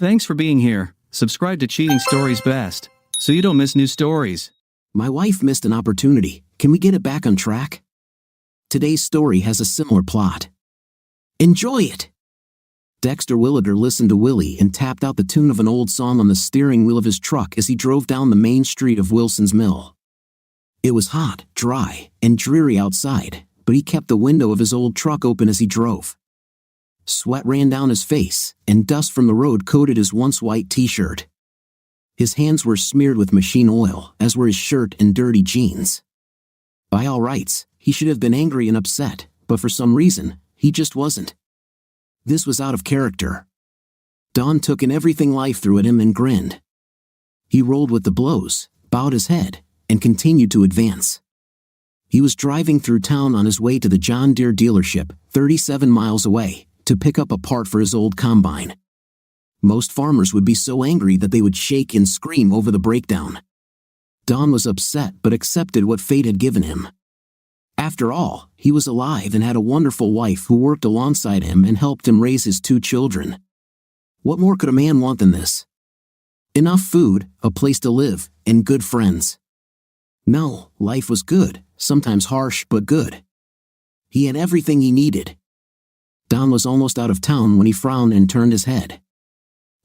Thanks for being here. Subscribe to Cheating Stories Best, so you don't miss new stories. My wife missed an opportunity. Can we get it back on track? Today's story has a similar plot. Enjoy it! Dexter Williger listened to Willie and tapped out the tune of an old song on the steering wheel of his truck as he drove down the main street of Wilson's Mill. It was hot, dry, and dreary outside, but he kept the window of his old truck open as he drove. Sweat ran down his face, and dust from the road coated his once white t-shirt. His hands were smeared with machine oil, as were his shirt and dirty jeans. By all rights, he should have been angry and upset, but for some reason, he just wasn't. This was out of character. Don took in everything life threw at him and grinned. He rolled with the blows, bowed his head, and continued to advance. He was driving through town on his way to the John Deere dealership, 37 miles away, to pick up a part for his old combine. Most farmers would be so angry that they would shake and scream over the breakdown. Don was upset but accepted what fate had given him. After all, he was alive and had a wonderful wife who worked alongside him and helped him raise his 2 children. What more could a man want than this? Enough food, a place to live, and good friends. No, life was good, sometimes harsh but good. He had everything he needed. Don was almost out of town when he frowned and turned his head.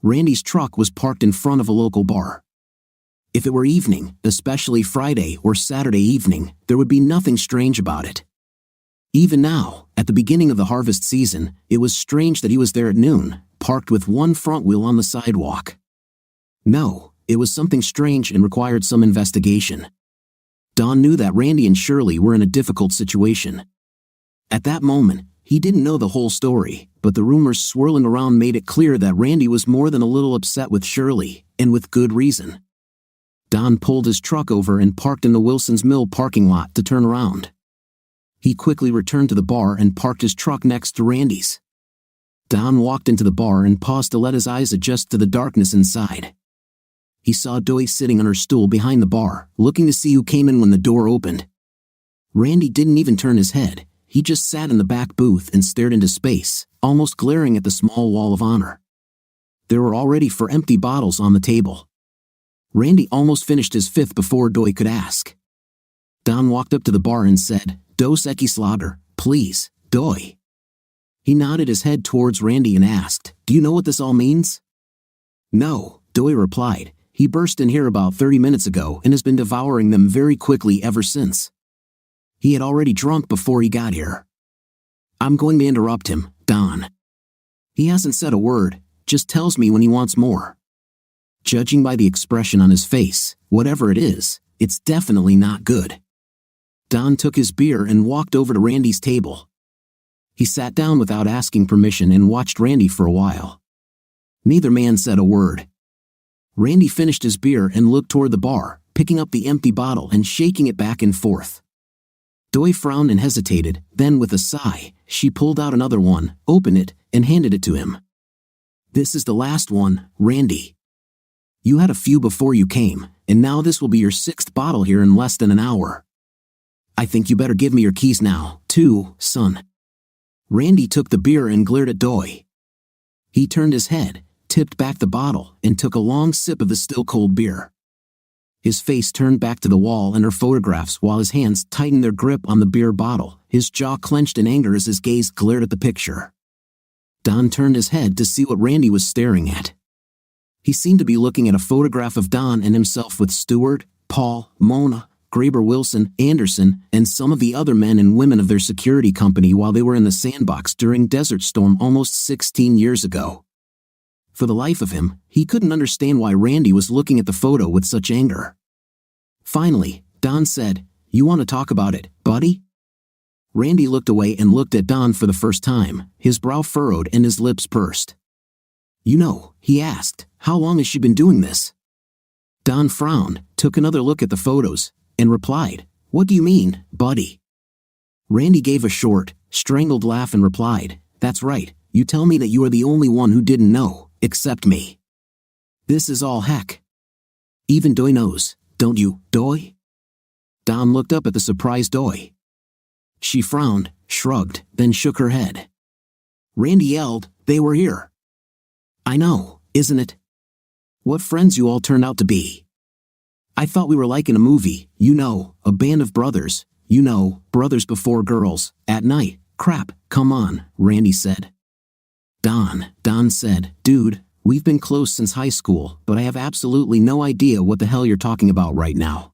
Randy's truck was parked in front of a local bar. If it were evening, especially Friday or Saturday evening, there would be nothing strange about it. Even now, at the beginning of the harvest season, it was strange that he was there at noon, parked with one front wheel on the sidewalk. No, it was something strange and required some investigation. Don knew that Randy and Shirley were in a difficult situation. At that moment, he didn't know the whole story, but the rumors swirling around made it clear that Randy was more than a little upset with Shirley, and with good reason. Don pulled his truck over and parked in the Wilson's Mill parking lot to turn around. He quickly returned to the bar and parked his truck next to Randy's. Don walked into the bar and paused to let his eyes adjust to the darkness inside. He saw Doi sitting on her stool behind the bar, looking to see who came in when the door opened. Randy didn't even turn his head. He just sat in the back booth and stared into space, almost glaring at the small wall of honor. There were already 4 empty bottles on the table. Randy almost finished his 5th before Doi could ask. Don walked up to the bar and said, "Dos Equis Lager, please, Doi." He nodded his head towards Randy and asked, "Do you know what this all means?" "No," Doi replied. "He burst in here about 30 minutes ago and has been devouring them very quickly ever since. He had already drunk before he got here." "I'm going to interrupt him, Don. He hasn't said a word, just tells me when he wants more. Judging by the expression on his face, whatever it is, it's definitely not good." Don took his beer and walked over to Randy's table. He sat down without asking permission and watched Randy for a while. Neither man said a word. Randy finished his beer and looked toward the bar, picking up the empty bottle and shaking it back and forth. Doi frowned and hesitated, then with a sigh, she pulled out another one, opened it, and handed it to him. "This is the last one, Randy. You had a few before you came, and now this will be your 6th bottle here in less than an hour. I think you better give me your keys now, too, son." Randy took the beer and glared at Doi. He turned his head, tipped back the bottle, and took a long sip of the still-cold beer. His face turned back to the wall and her photographs while his hands tightened their grip on the beer bottle, his jaw clenched in anger as his gaze glared at the picture. Don turned his head to see what Randy was staring at. He seemed to be looking at a photograph of Don and himself with Stewart, Paul, Mona, Graber Wilson, Anderson, and some of the other men and women of their security company while they were in the sandbox during Desert Storm almost 16 years ago. For the life of him, he couldn't understand why Randy was looking at the photo with such anger. Finally, Don said, "You want to talk about it, buddy?" Randy looked away and looked at Don for the first time, his brow furrowed and his lips pursed. "You know," he asked, "how long has she been doing this?" Don frowned, took another look at the photos, and replied, "What do you mean, buddy?" Randy gave a short, strangled laugh and replied, "That's right, you tell me that you are the only one who didn't know, except me. This is all heck. Even Doi knows, don't you, Doi?" Don looked up at the surprised Doi. She frowned, shrugged, then shook her head. Randy yelled, "They were here." "I know, isn't it? What friends you all turned out to be. I thought we were like in a movie, a band of brothers, brothers before girls, at night. Crap, come on, Randy said. Don said, dude, we've been close since high school, but I have absolutely no idea what the hell you're talking about right now.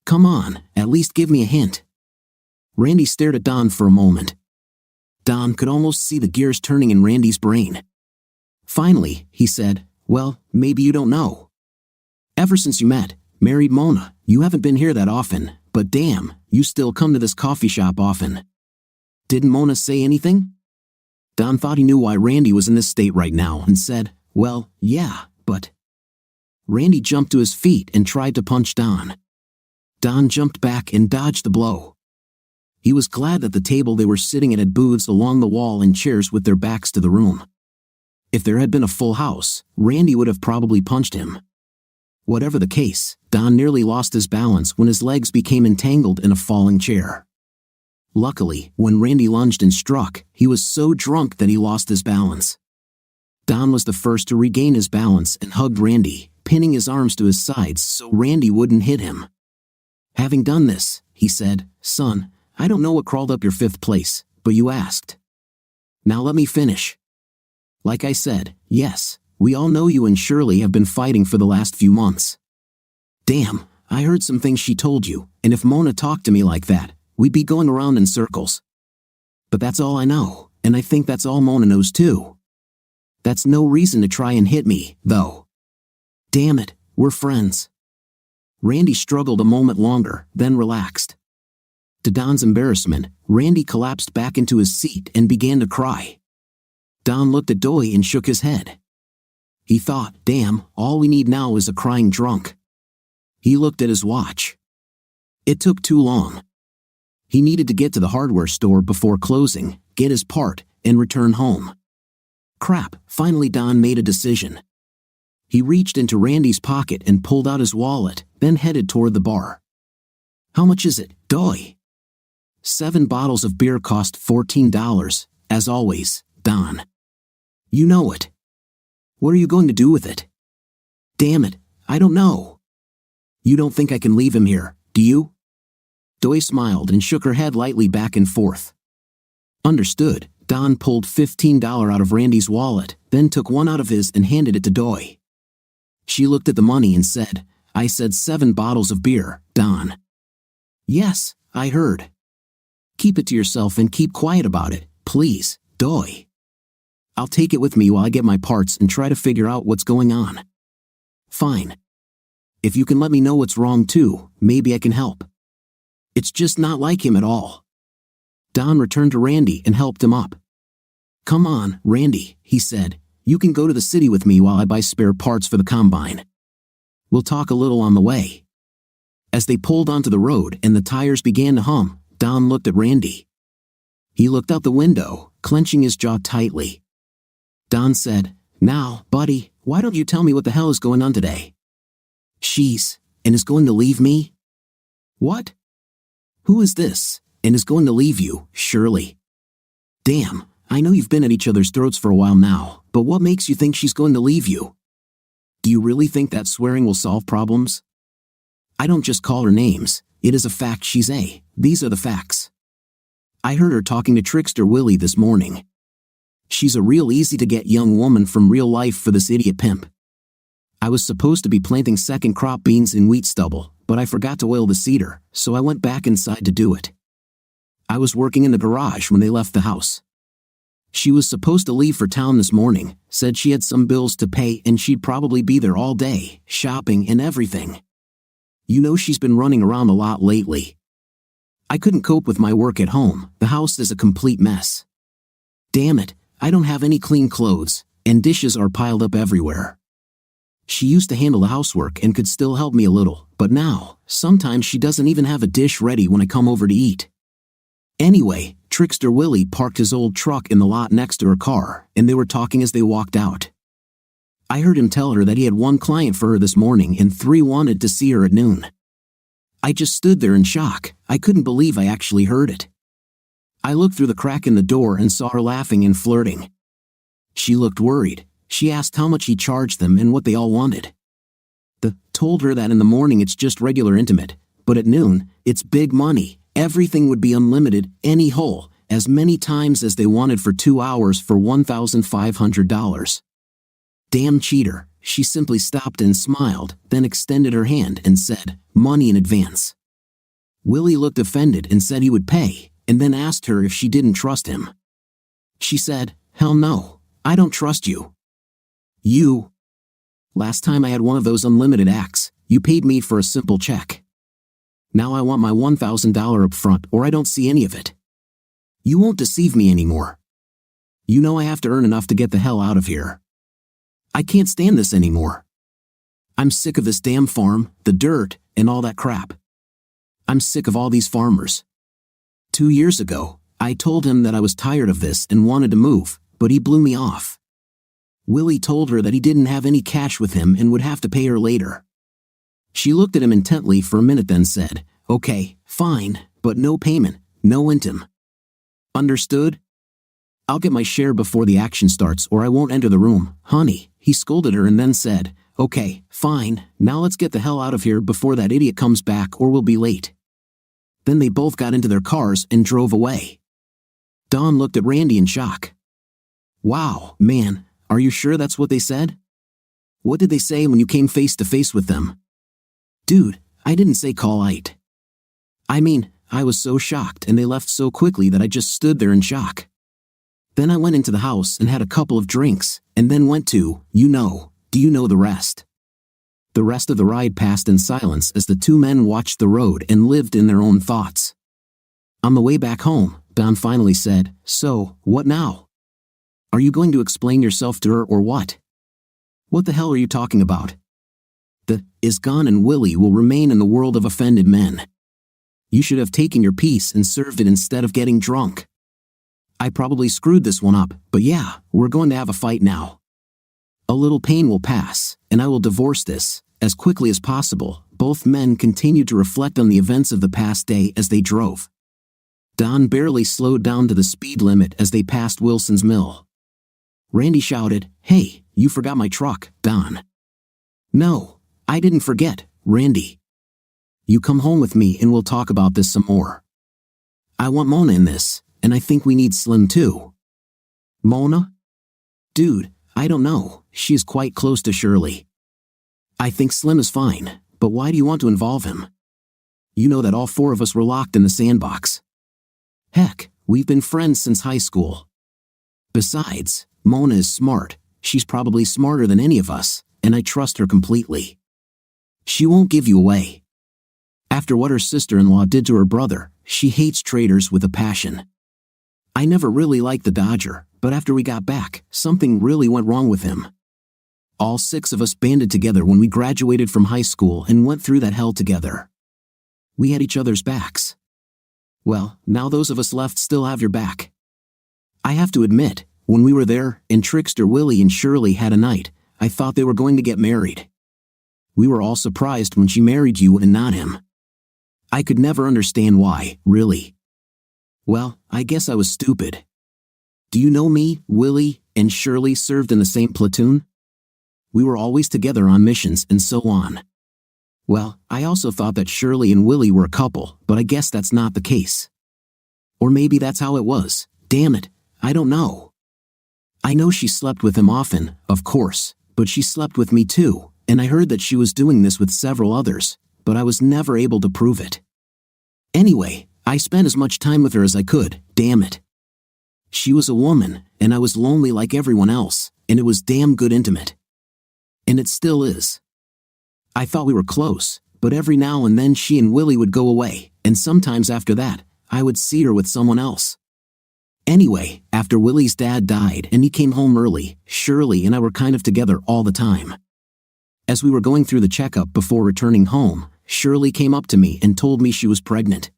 Come on, at least give me a hint. Randy stared at Don for a moment. Don could almost see the gears turning in Randy's brain. Finally, he said, well, maybe you don't know. Ever since you married Mona, you haven't been here that often, but damn, you still come to this coffee shop often. Didn't Mona say anything? Don thought he knew why Randy was in this state right now and said, well, yeah, but... Randy jumped to his feet and tried to punch Don. Don jumped back and dodged the blow. He was glad that the table they were sitting at had booths along the wall and chairs with their backs to the room. If there had been a full house, Randy would have probably punched him. Whatever the case, Don nearly lost his balance when his legs became entangled in a falling chair. Luckily, when Randy lunged and struck, he was so drunk that he lost his balance. Don was the first to regain his balance and hugged Randy, pinning his arms to his sides so Randy wouldn't hit him. Having done this, he said, son, I don't know what crawled up your fifth place, but you asked. Now let me finish. Like I said, yes, we all know you and Shirley have been fighting for the last few months. Damn, I heard some things she told you, and if Mona talked to me like that, we'd be going around in circles. But that's all I know, and I think that's all Mona knows too. That's no reason to try and hit me, though. Damn it, we're friends. Randy struggled a moment longer, then relaxed. To Don's embarrassment, Randy collapsed back into his seat and began to cry. Don looked at Doy and shook his head. He thought, damn, all we need now is a crying drunk. He looked at his watch. It took too long. He needed to get to the hardware store before closing, get his part, and return home. Crap, finally Don made a decision. He reached into Randy's pocket and pulled out his wallet, then headed toward the bar. How much is it, Doy? 7 bottles of beer cost $14, as always, Don. You know it. What are you going to do with it? Damn it, I don't know. You don't think I can leave him here, do you? Doy smiled and shook her head lightly back and forth. Understood. Don pulled $15 out of Randy's wallet, then took one out of his and handed it to Doy. She looked at the money and said, I said 7 bottles of beer, Don. Yes, I heard. Keep it to yourself and keep quiet about it, please, Doy. I'll take it with me while I get my parts and try to figure out what's going on. Fine. If you can let me know what's wrong too, maybe I can help. It's just not like him at all. Don returned to Randy and helped him up. Come on, Randy, he said. You can go to the city with me while I buy spare parts for the combine. We'll talk a little on the way. As they pulled onto the road and the tires began to hum, Don looked at Randy. He looked out the window, clenching his jaw tightly. Don said, now, buddy, why don't you tell me what the hell is going on today? She's, and is going to leave me? What? Who is this, and is going to leave you, Shirley? Damn, I know you've been at each other's throats for a while now, but what makes you think she's going to leave you? Do you really think that swearing will solve problems? I don't just call her names, it is a fact she's a. These are the facts. I heard her talking to Trickster Willie this morning. She's a real easy-to-get young woman from real life for this idiot pimp. I was supposed to be planting second crop beans in wheat stubble, but I forgot to oil the seeder, so I went back inside to do it. I was working in the garage when they left the house. She was supposed to leave for town this morning, said she had some bills to pay and she'd probably be there all day, shopping and everything. You know she's been running around a lot lately. I couldn't cope with my work at home, the house is a complete mess. Damn it, I don't have any clean clothes, and dishes are piled up everywhere. She used to handle the housework and could still help me a little, but now, sometimes she doesn't even have a dish ready when I come over to eat. Anyway, Trickster Willie parked his old truck in the lot next to her car, and they were talking as they walked out. I heard him tell her that he had 1 client for her this morning and 3 wanted to see her at noon. I just stood there in shock, I couldn't believe I actually heard it. I looked through the crack in the door and saw her laughing and flirting. She looked worried. She asked how much he charged them and what they all wanted. Told her that in the morning it's just regular intimate, but at noon, it's big money. Everything would be unlimited, any hole, as many times as they wanted for 2 hours for $1,500. Damn cheater, she simply stopped and smiled, then extended her hand and said, money in advance. Willie looked offended and said he would pay, and then asked her if she didn't trust him. She said, hell no, I don't trust you. You. Last time I had one of those unlimited acts, you paid me for a simple check. Now I want my $1,000 up front or I don't see any of it. You won't deceive me anymore. You know I have to earn enough to get the hell out of here. I can't stand this anymore. I'm sick of this damn farm, the dirt, and all that crap. I'm sick of all these farmers. 2 years ago, I told him that I was tired of this and wanted to move, but he blew me off. Willie told her that he didn't have any cash with him and would have to pay her later. She looked at him intently for a minute then said, okay, fine, but no payment, no intim. Understood? I'll get my share before the action starts or I won't enter the room, honey, he scolded her and then said, okay, fine, now let's get the hell out of here before that idiot comes back or we'll be late. Then they both got into their cars and drove away. Dawn looked at Randy in shock. Wow, man, are you sure that's what they said? What did they say when you came face to face with them? Dude, I didn't say call it. I mean, I was so shocked and they left so quickly that I just stood there in shock. Then I went into the house and had a couple of drinks, and then went to, do you know the rest? The rest of the ride passed in silence as the two men watched the road and lived in their own thoughts. On the way back home, Don finally said, so, what now? Are you going to explain yourself to her or what? What the hell are you talking about? Is gone and Willie will remain in the world of offended men. You should have taken your piece and served it instead of getting drunk. I probably screwed this one up, but yeah, we're going to have a fight now. A little pain will pass, and I will divorce this, as quickly as possible. Both men continued to reflect on the events of the past day as they drove. Don barely slowed down to the speed limit as they passed Wilson's Mill. Randy shouted, hey, you forgot my truck, Don. No, I didn't forget, Randy. You come home with me and we'll talk about this some more. I want Mona in this, and I think we need Slim too. Mona? Dude, I don't know, she's quite close to Shirley. I think Slim is fine, but why do you want to involve him? You know that all four of us were locked in the sandbox. Heck, we've been friends since high school. Besides, Mona is smart, she's probably smarter than any of us, and I trust her completely. She won't give you away. After what her sister-in-law did to her brother, she hates traitors with a passion. I never really liked the Dodger, but after we got back, something really went wrong with him. All 6 of us banded together when we graduated from high school and went through that hell together. We had each other's backs. Well, now those of us left still have your back. I have to admit, when we were there, and Trickster Willie and Shirley had a night, I thought they were going to get married. We were all surprised when she married you and not him. I could never understand why, really. Well, I guess I was stupid. Do you know me, Willie, and Shirley served in the same platoon? We were always together on missions and so on. Well, I also thought that Shirley and Willie were a couple, but I guess that's not the case. Or maybe that's how it was. Damn it, I don't know. I know she slept with him often, of course, but she slept with me too, and I heard that she was doing this with several others, but I was never able to prove it. Anyway, I spent as much time with her as I could, damn it. She was a woman, and I was lonely like everyone else, and it was damn good intimate. And it still is. I thought we were close, but every now and then she and Willie would go away, and sometimes after that, I would see her with someone else. Anyway, after Willie's dad died and he came home early, Shirley and I were kind of together all the time. As we were going through the checkup before returning home, Shirley came up to me and told me she was pregnant.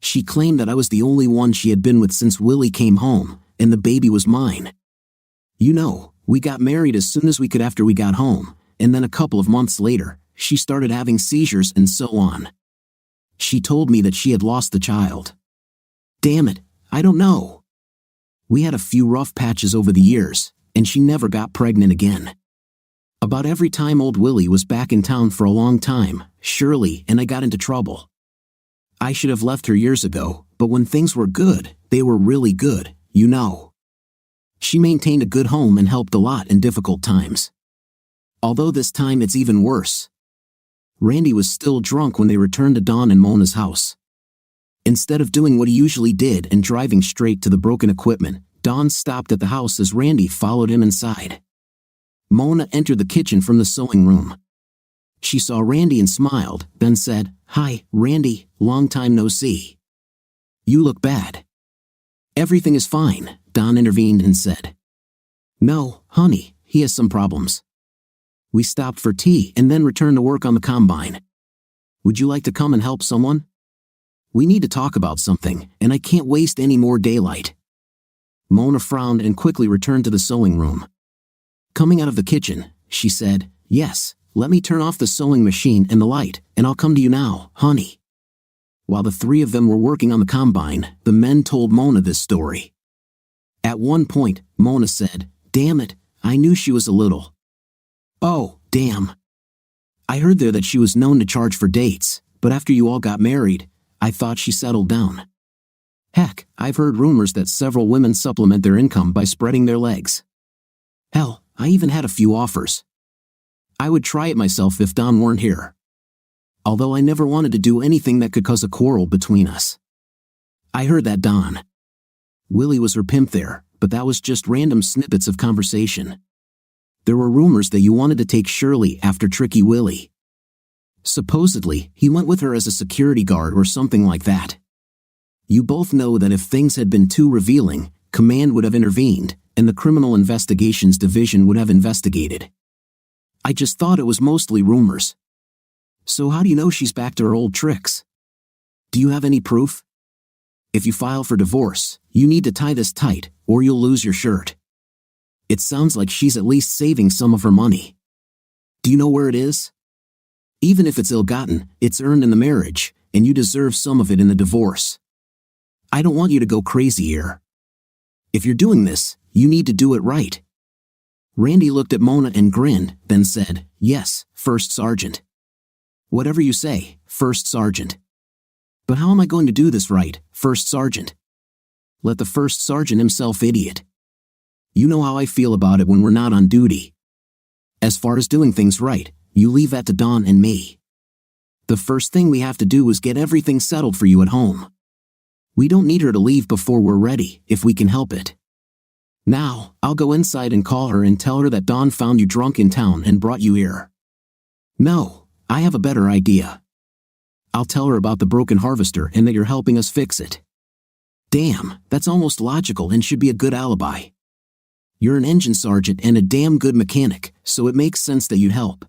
She claimed that I was the only one she had been with since Willie came home, and the baby was mine. You know, we got married as soon as we could after we got home, and then a couple of months later, she started having seizures and so on. She told me that she had lost the child. Damn it, I don't know. We had a few rough patches over the years, and she never got pregnant again. About every time old Willie was back in town for a long time, Shirley and I got into trouble. I should have left her years ago, but when things were good, they were really good, you know. She maintained a good home and helped a lot in difficult times. Although this time it's even worse. Randy was still drunk when they returned to Dawn and Mona's house. Instead of doing what he usually did and driving straight to the broken equipment, Dawn stopped at the house as Randy followed him inside. Mona entered the kitchen from the sewing room. She saw Randy and smiled, then said, "Hi, Randy, long time no see. You look bad." "Everything is fine," Dawn intervened and said. "No, honey, he has some problems. We stopped for tea and then returned to work on the combine. Would you like to come and help someone? We need to talk about something, and I can't waste any more daylight." Mona frowned and quickly returned to the sewing room. Coming out of the kitchen, she said, "Yes, let me turn off the sewing machine and the light, and I'll come to you now, honey." While the three of them were working on the combine, the men told Mona this story. At one point, Mona said, "Damn it, I knew she was a little. Oh, damn. I heard there that she was known to charge for dates, but after you all got married, I thought she settled down. Heck, I've heard rumors that several women supplement their income by spreading their legs. Hell, I even had a few offers. I would try it myself if Dawn weren't here. Although I never wanted to do anything that could cause a quarrel between us." I heard that, Dawn. Willie was her pimp there, but that was just random snippets of conversation. There were rumors that you wanted to take Shirley after Tricky Willie. Supposedly, he went with her as a security guard or something like that. You both know that if things had been too revealing, Command would have intervened, and the Criminal Investigations Division would have investigated. I just thought it was mostly rumors. So how do you know she's back to her old tricks? Do you have any proof? If you file for divorce, you need to tie this tight, or you'll lose your shirt. It sounds like she's at least saving some of her money. Do you know where it is? Even if it's ill-gotten, it's earned in the marriage, and you deserve some of it in the divorce. I don't want you to go crazy here. If you're doing this, you need to do it right." Randy looked at Mona and grinned, then said, "Yes, First Sergeant." "Whatever you say, First Sergeant." "But how am I going to do this right, First Sergeant?" "Let the First Sergeant himself, idiot. You know how I feel about it when we're not on duty. As far as doing things right, you leave that to Dawn and me. The first thing we have to do is get everything settled for you at home. We don't need her to leave before we're ready, if we can help it. Now, I'll go inside and call her and tell her that Dawn found you drunk in town and brought you here." "No, I have a better idea. I'll tell her about the broken harvester and that you're helping us fix it." "Damn, that's almost logical and should be a good alibi. You're an engine sergeant and a damn good mechanic, so it makes sense that you'd help.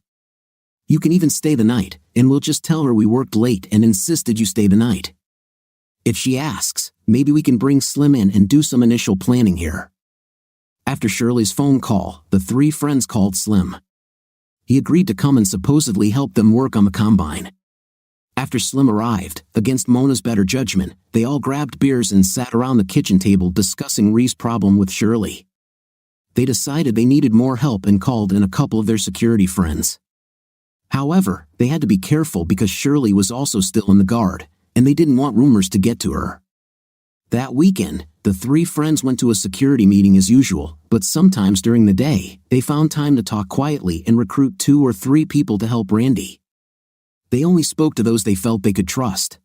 You can even stay the night, and we'll just tell her we worked late and insisted you stay the night. If she asks, maybe we can bring Slim in and do some initial planning here." After Shirley's phone call, the three friends called Slim. He agreed to come and supposedly help them work on the combine. After Slim arrived, against Mona's better judgment, they all grabbed beers and sat around the kitchen table discussing Ree's problem with Shirley. They decided they needed more help and called in a couple of their security friends. However, they had to be careful because Shirley was also still in the guard, and they didn't want rumors to get to her. That weekend, the three friends went to a security meeting as usual, but sometimes during the day, they found time to talk quietly and recruit 2 or 3 people to help Randy. They only spoke to those they felt they could trust.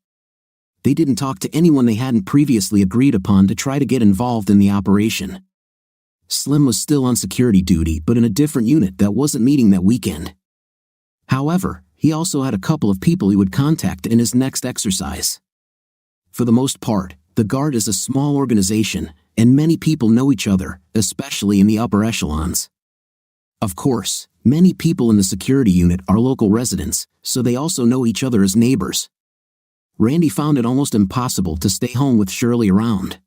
They didn't talk to anyone they hadn't previously agreed upon to try to get involved in the operation. Slim was still on security duty but in a different unit that wasn't meeting that weekend. However, he also had a couple of people he would contact in his next exercise. For the most part, the Guard is a small organization, and many people know each other, especially in the upper echelons. Of course, many people in the security unit are local residents, so they also know each other as neighbors. Randy found it almost impossible to stay home with Shirley around.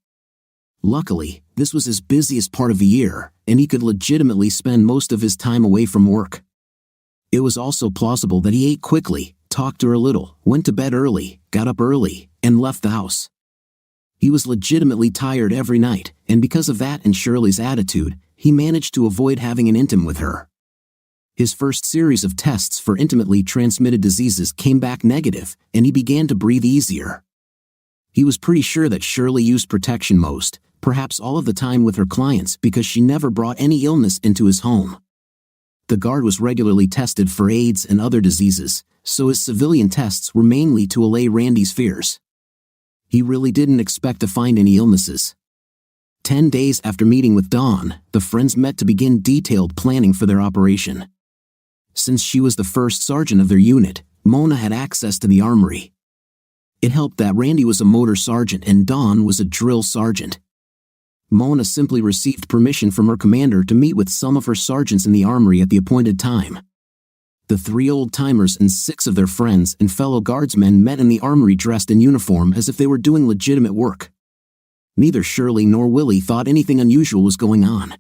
Luckily, this was his busiest part of the year, and he could legitimately spend most of his time away from work. It was also plausible that he ate quickly, talked to her a little, went to bed early, got up early, and left the house. He was legitimately tired every night, and because of that and Shirley's attitude, he managed to avoid having an intim with her. His first series of tests for intimately transmitted diseases came back negative, and he began to breathe easier. He was pretty sure that Shirley used protection most, perhaps all of the time with her clients, because she never brought any illness into his home. The guard was regularly tested for AIDS and other diseases, so his civilian tests were mainly to allay Randy's fears. He really didn't expect to find any illnesses. 10 days after meeting with Dawn, the friends met to begin detailed planning for their operation. Since she was the first sergeant of their unit, Mona had access to the armory. It helped that Randy was a motor sergeant and Dawn was a drill sergeant. Mona simply received permission from her commander to meet with some of her sergeants in the armory at the appointed time. The 3 old-timers and 6 of their friends and fellow guardsmen met in the armory dressed in uniform as if they were doing legitimate work. Neither Shirley nor Willie thought anything unusual was going on.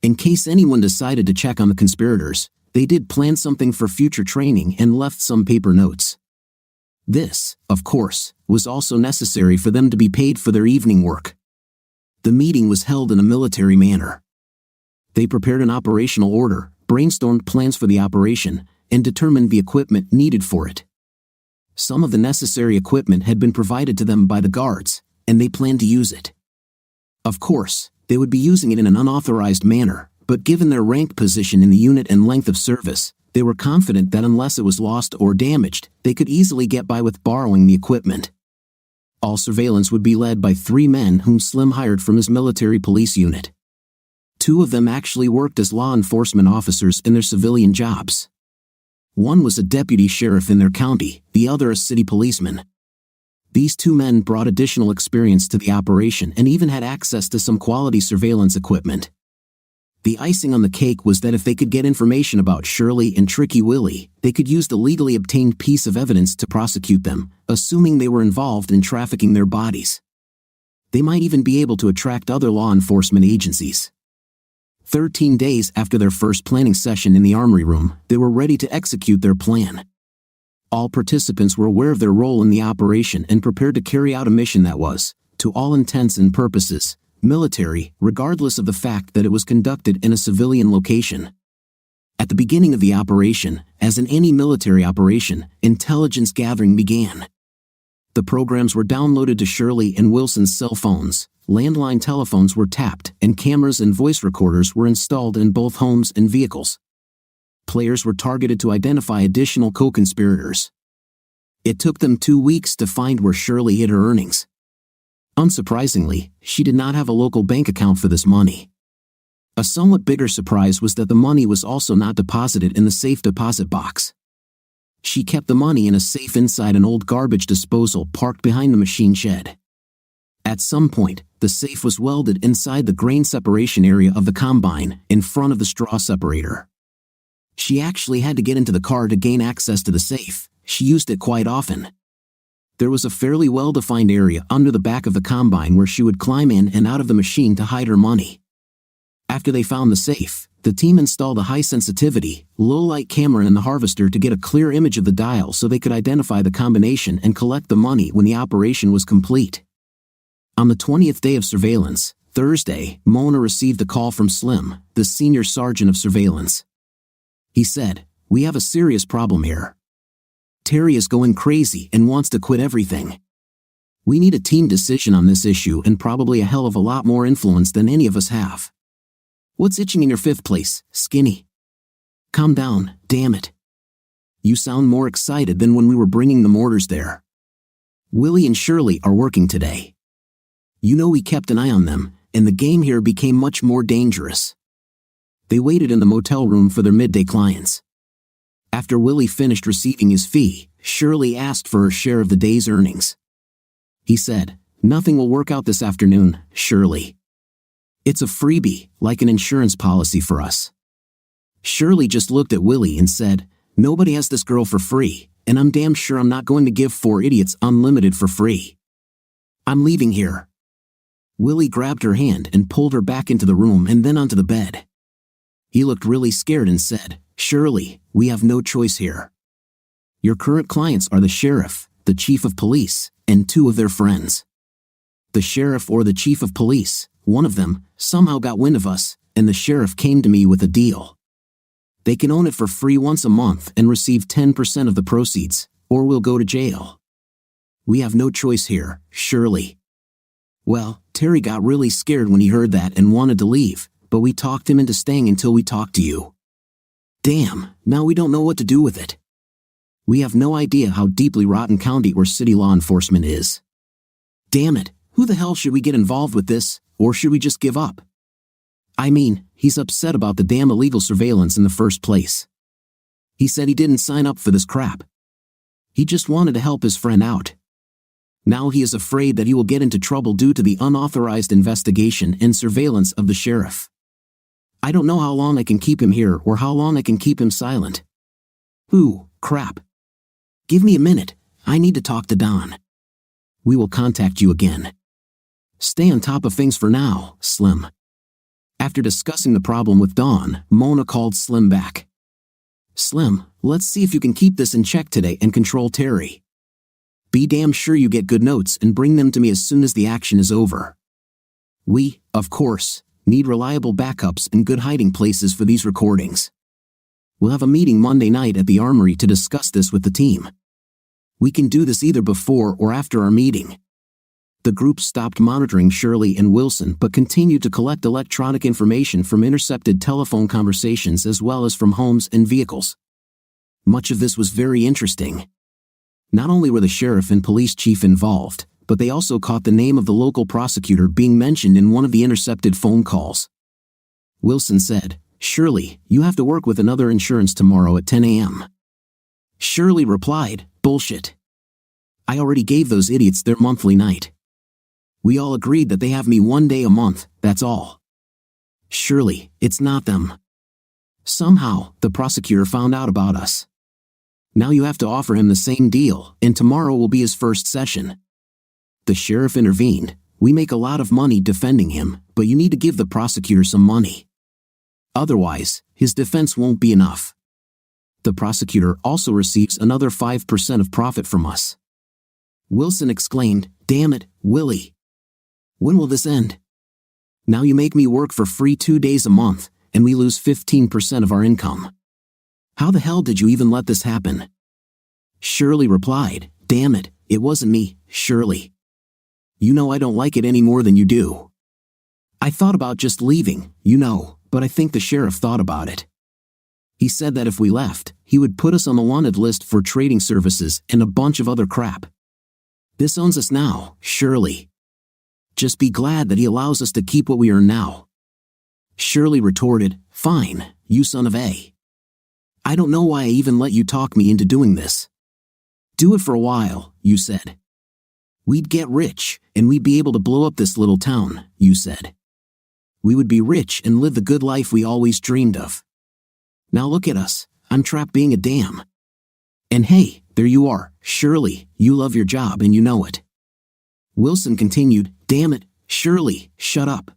In case anyone decided to check on the conspirators, they did plan something for future training and left some paper notes. This, of course, was also necessary for them to be paid for their evening work. The meeting was held in a military manner. They prepared an operational order, brainstormed plans for the operation, and determined the equipment needed for it. Some of the necessary equipment had been provided to them by the guards, and they planned to use it. Of course, they would be using it in an unauthorized manner, but given their rank position in the unit and length of service, they were confident that unless it was lost or damaged, they could easily get by with borrowing the equipment. All surveillance would be led by 3 men whom Slim hired from his military police unit. 2 of them actually worked as law enforcement officers in their civilian jobs. One was a deputy sheriff in their county, the other a city policeman. These 2 men brought additional experience to the operation and even had access to some quality surveillance equipment. The icing on the cake was that if they could get information about Shirley and Tricky Willie, they could use the legally obtained piece of evidence to prosecute them, assuming they were involved in trafficking their bodies. They might even be able to attract other law enforcement agencies. 13 days after their first planning session in the armory room, they were ready to execute their plan. All participants were aware of their role in the operation and prepared to carry out a mission that was, to all intents and purposes, military, regardless of the fact that it was conducted in a civilian location. At the beginning of the operation, as in any military operation, intelligence gathering began. The programs were downloaded to Shirley and Wilson's cell phones, landline telephones were tapped, and cameras and voice recorders were installed in both homes and vehicles. Players were targeted to identify additional co-conspirators. It took them 2 weeks to find where Shirley hid her earnings. Unsurprisingly, she did not have a local bank account for this money. A somewhat bigger surprise was that the money was also not deposited in the safe deposit box. She kept the money in a safe inside an old garbage disposal parked behind the machine shed. At some point, the safe was welded inside the grain separation area of the combine, in front of the straw separator. She actually had to get into the car to gain access to the safe. She used it quite often. There was a fairly well-defined area under the back of the combine where she would climb in and out of the machine to hide her money. After they found the safe, the team installed a high-sensitivity, low-light camera in the harvester to get a clear image of the dial so they could identify the combination and collect the money when the operation was complete. On the 20th day of surveillance, Thursday, Mona received a call from Slim, the senior sergeant of surveillance. He said, "We have a serious problem here. Terry is going crazy and wants to quit everything. We need a team decision on this issue and probably a hell of a lot more influence than any of us have. What's itching in your 5th place, Skinny? Calm down, damn it. You sound more excited than when we were bringing the mortars there. Willie and Shirley are working today. You know we kept an eye on them, and the game here became much more dangerous." They waited in the motel room for their midday clients. After Willie finished receiving his fee, Shirley asked for her share of the day's earnings. He said, "Nothing will work out this afternoon, Shirley. It's a freebie, like an insurance policy for us." Shirley just looked at Willie and said, "Nobody has this girl for free, and I'm damn sure I'm not going to give 4 idiots unlimited for free. I'm leaving here." Willie grabbed her hand and pulled her back into the room and then onto the bed. He looked really scared and said, "Shirley, we have no choice here. Your current clients are the sheriff, the chief of police, and 2 of their friends. The sheriff or the chief of police, one of them, somehow got wind of us, and the sheriff came to me with a deal. They can own it for free once a month and receive 10% of the proceeds, or we'll go to jail. We have no choice here, Shirley. Well, Terry got really scared when he heard that and wanted to leave, but we talked him into staying until we talked to you. Damn, now we don't know what to do with it. We have no idea how deeply rotten county or city law enforcement is. Damn it, who the hell should we get involved with this, or should we just give up? I mean, he's upset about the damn illegal surveillance in the first place. He said he didn't sign up for this crap. He just wanted to help his friend out. Now he is afraid that he will get into trouble due to the unauthorized investigation and surveillance of the sheriff. I don't know how long I can keep him here or how long I can keep him silent. Ooh, crap. Give me a minute, I need to talk to Don. We will contact you again. Stay on top of things for now, Slim. After discussing the problem with Dawn, Mona called Slim back. Slim, let's see if you can keep this in check today and control Terry. Be damn sure you get good notes and bring them to me as soon as the action is over. We, of course, need reliable backups and good hiding places for these recordings. We'll have a meeting Monday night at the Armory to discuss this with the team. We can do this either before or after our meeting. The group stopped monitoring Shirley and Wilson but continued to collect electronic information from intercepted telephone conversations as well as from homes and vehicles. Much of this was very interesting. Not only were the sheriff and police chief involved, but they also caught the name of the local prosecutor being mentioned in one of the intercepted phone calls. Wilson said, Shirley, you have to work with another insurance tomorrow at 10 a.m. Shirley replied, bullshit. I already gave those idiots their monthly night. We all agreed that they have me 1 day a month, that's all. Shirley, it's not them. Somehow, the prosecutor found out about us. Now you have to offer him the same deal, and tomorrow will be his first session. The sheriff intervened. We make a lot of money defending him, but you need to give the prosecutor some money. Otherwise, his defense won't be enough. The prosecutor also receives another 5% of profit from us. Wilson exclaimed, damn it, Willie. When will this end? Now you make me work for free 2 days a month, and we lose 15% of our income. How the hell did you even let this happen? Shirley replied, damn it, it wasn't me, Shirley. You know I don't like it any more than you do. I thought about just leaving, but I think the sheriff thought about it. He said that if we left, he would put us on the wanted list for trading services and a bunch of other crap. This owns us now, Shirley. Just be glad that he allows us to keep what we earn now. Shirley retorted, fine, you son of a. I don't know why I even let you talk me into doing this. Do it for a while, you said. We'd get rich, and we'd be able to blow up this little town, you said. We would be rich and live the good life we always dreamed of. Now look at us, I'm trapped being a dam. And hey, there you are, Shirley, you love your job and you know it. Wilson continued, damn it, Shirley, shut up.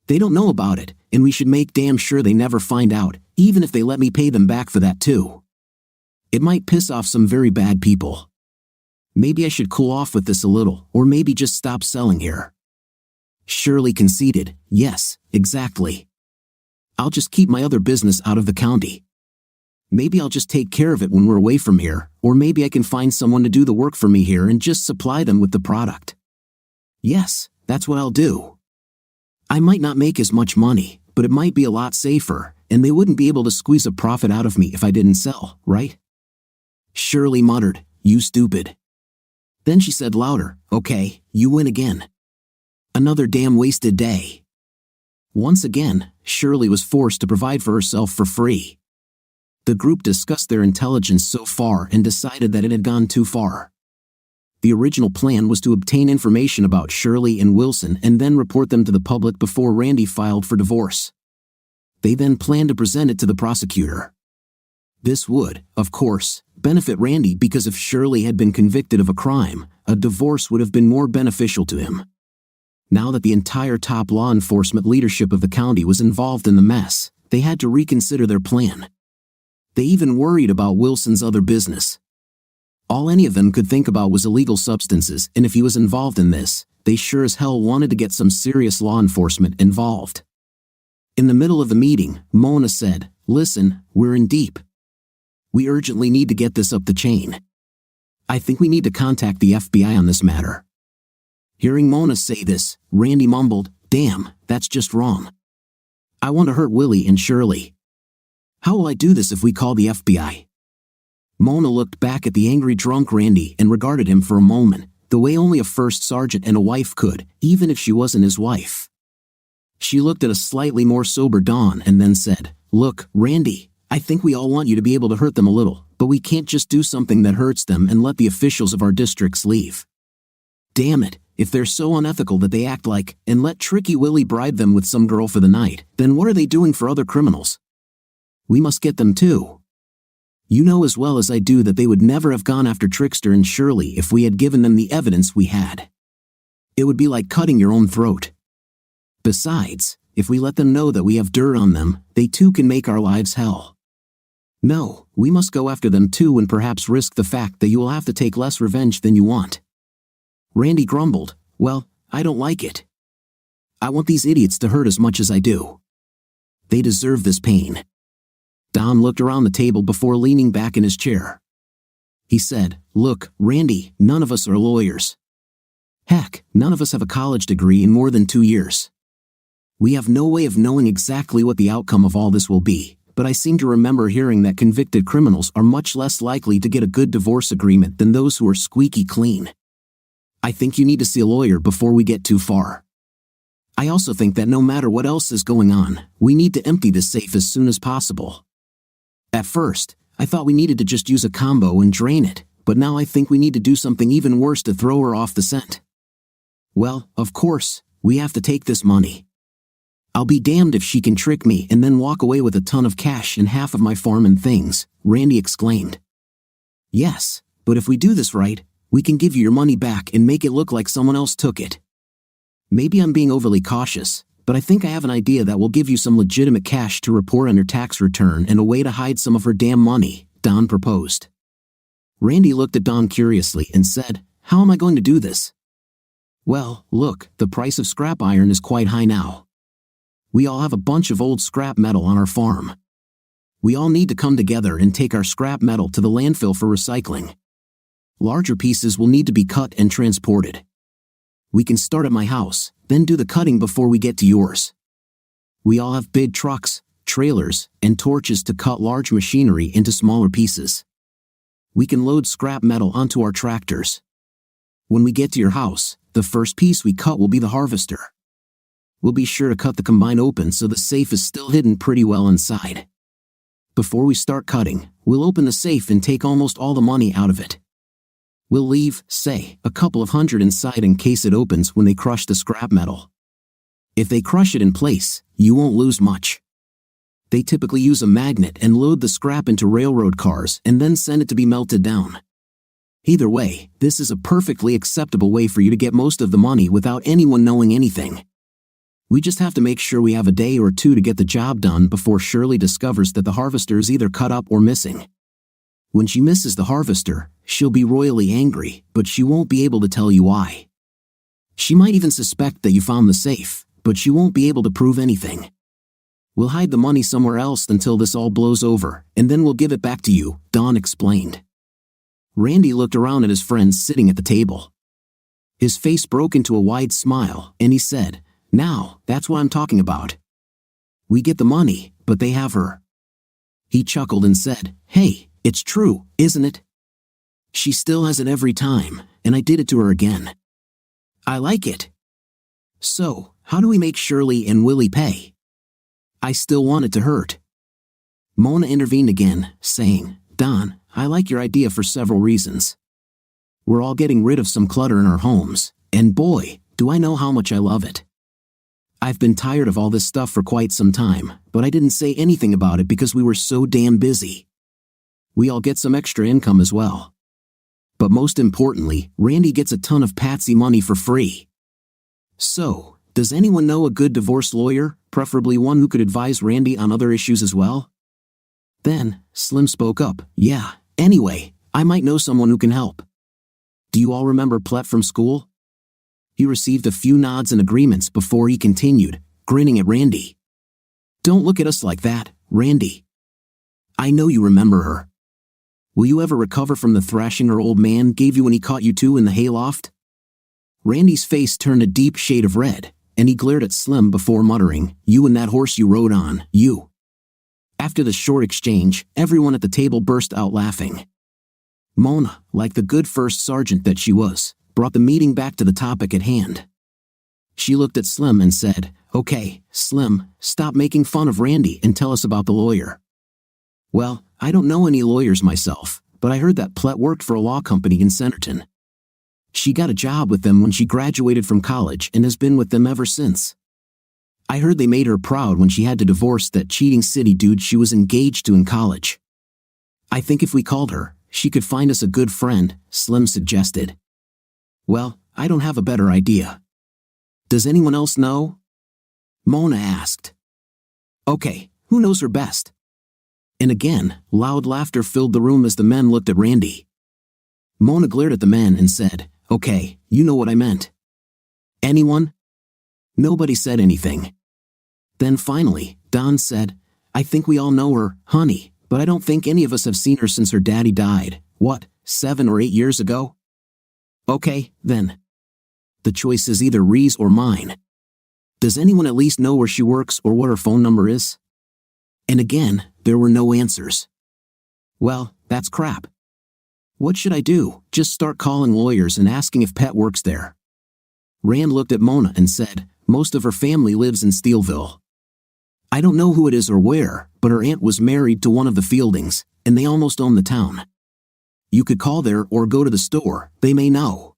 They don't know about it, and we should make damn sure they never find out, even if they let me pay them back for that too. It might piss off some very bad people. Maybe I should cool off with this a little, or maybe just stop selling here. Shirley conceded, yes, exactly. I'll just keep my other business out of the county. Maybe I'll just take care of it when we're away from here, or maybe I can find someone to do the work for me here and just supply them with the product. Yes, that's what I'll do. I might not make as much money, but it might be a lot safer, and they wouldn't be able to squeeze a profit out of me if I didn't sell, right? Shirley muttered, you stupid. Then she said louder, okay, you win again. Another damn wasted day. Once again, Shirley was forced to provide for herself for free. The group discussed their intelligence so far and decided that it had gone too far. The original plan was to obtain information about Shirley and Wilson and then report them to the public before Randy filed for divorce. They then planned to present it to the prosecutor. This would, of course, benefit Randy because if Shirley had been convicted of a crime, a divorce would have been more beneficial to him. Now that the entire top law enforcement leadership of the county was involved in the mess, they had to reconsider their plan. They even worried about Wilson's other business. All any of them could think about was illegal substances, and if he was involved in this, they sure as hell wanted to get some serious law enforcement involved. In the middle of the meeting, Mona said, "Listen, we're in deep. We urgently need to get this up the chain. I think we need to contact the FBI on this matter." Hearing Mona say this, Randy mumbled, "Damn, that's just wrong. I want to hurt Willie and Shirley. How will I do this if we call the FBI?" Mona looked back at the angry drunk Randy and regarded him for a moment, the way only a first sergeant and a wife could, even if she wasn't his wife. She looked at a slightly more sober Don and then said, "Look, Randy, I think we all want you to be able to hurt them a little, but we can't just do something that hurts them and let the officials of our districts leave. Damn it, if they're so unethical that they act like, and let Tricky Willie bribe them with some girl for the night, then what are they doing for other criminals? We must get them too. You know as well as I do that they would never have gone after Trickster and Shirley if we had given them the evidence we had. It would be like cutting your own throat. Besides, if we let them know that we have dirt on them, they too can make our lives hell. No, we must go after them too and perhaps risk the fact that you will have to take less revenge than you want." Randy grumbled, "Well, I don't like it. I want these idiots to hurt as much as I do. They deserve this pain." Don looked around the table before leaning back in his chair. He said, "Look, Randy, none of us are lawyers. Heck, none of us have a college degree in more than 2 years. We have no way of knowing exactly what the outcome of all this will be, but I seem to remember hearing that convicted criminals are much less likely to get a good divorce agreement than those who are squeaky clean. I think you need to see a lawyer before we get too far. I also think that no matter what else is going on, we need to empty this safe as soon as possible. At first, I thought we needed to just use a combo and drain it, but now I think we need to do something even worse to throw her off the scent. Well, of course, we have to take this money. I'll be damned if she can trick me and then walk away with a ton of cash and half of my farm and things," Randy exclaimed. "Yes, but if we do this right, we can give you your money back and make it look like someone else took it. Maybe I'm being overly cautious, but I think I have an idea that will give you some legitimate cash to report on your tax return and a way to hide some of her damn money," Don proposed. Randy looked at Don curiously and said, "How am I going to do this?" "Well, look, the price of scrap iron is quite high now. We all have a bunch of old scrap metal on our farm. We all need to come together and take our scrap metal to the landfill for recycling. Larger pieces will need to be cut and transported. We can start at my house, then do the cutting before we get to yours. We all have big trucks, trailers, and torches to cut large machinery into smaller pieces. We can load scrap metal onto our tractors. When we get to your house, the first piece we cut will be the harvester. We'll be sure to cut the combine open so the safe is still hidden pretty well inside. Before we start cutting, we'll open the safe and take almost all the money out of it. We'll leave, say, a couple of hundred inside in case it opens when they crush the scrap metal. If they crush it in place, you won't lose much. They typically use a magnet and load the scrap into railroad cars and then send it to be melted down. Either way, this is a perfectly acceptable way for you to get most of the money without anyone knowing anything. We just have to make sure we have a day or two to get the job done before Shirley discovers that the harvester is either cut up or missing. When she misses the harvester, she'll be royally angry, but she won't be able to tell you why. She might even suspect that you found the safe, but she won't be able to prove anything. We'll hide the money somewhere else until this all blows over, and then we'll give it back to you," Don explained. Randy looked around at his friends sitting at the table. His face broke into a wide smile, and he said, "Now, that's what I'm talking about. We get the money, but they have her." He chuckled and said, "Hey, it's true, isn't it? She still has it every time, and I did it to her again. I like it. So, how do we make Shirley and Willie pay? I still want it to hurt." Mona intervened again, saying, "Don, I like your idea for several reasons. We're all getting rid of some clutter in our homes, and boy, do I know how much I love it. I've been tired of all this stuff for quite some time, but I didn't say anything about it because we were so damn busy. We all get some extra income as well. But most importantly, Randy gets a ton of Patsy money for free. So, does anyone know a good divorce lawyer, preferably one who could advise Randy on other issues as well?" Then, Slim spoke up, "Yeah, anyway, I might know someone who can help. Do you all remember Plet from school? He received a few nods and agreements before he continued, grinning at Randy. "Don't look at us like that, Randy. I know you remember her. Will you ever recover from the thrashing her old man gave you when he caught you two in the hayloft?" Randy's face turned a deep shade of red, and he glared at Slim before muttering, "You and that horse you rode on, you." After the short exchange, everyone at the table burst out laughing. Mona, like the good first sergeant that she was, brought the meeting back to the topic at hand. She looked at Slim and said, "Okay, Slim, stop making fun of Randy and tell us about the lawyer." "Well, I don't know any lawyers myself, but I heard that Plett worked for a law company in Centerton. She got a job with them when she graduated from college and has been with them ever since. I heard they made her proud when she had to divorce that cheating city dude she was engaged to in college. I think if we called her, she could find us a good friend," Slim suggested. "Well, I don't have a better idea. Does anyone else know?" Mona asked. "Okay, who knows her best?" And again, loud laughter filled the room as the men looked at Randy. Mona glared at the men and said, "Okay, you know what I meant. Anyone?" Nobody said anything. Then finally, Don said, "I think we all know her, honey, but I don't think any of us have seen her since her daddy died, 7 or 8 years ago?" "Okay, then. The choice is either Ree's or mine. Does anyone at least know where she works or what her phone number is?" And again, there were no answers. "Well, that's crap. What should I do? Just start calling lawyers and asking if Pet works there?" Rand looked at Mona and said, "Most of her family lives in Steelville. I don't know who it is or where, but her aunt was married to one of the Fieldings, and they almost own the town. You could call there or go to the store, they may know."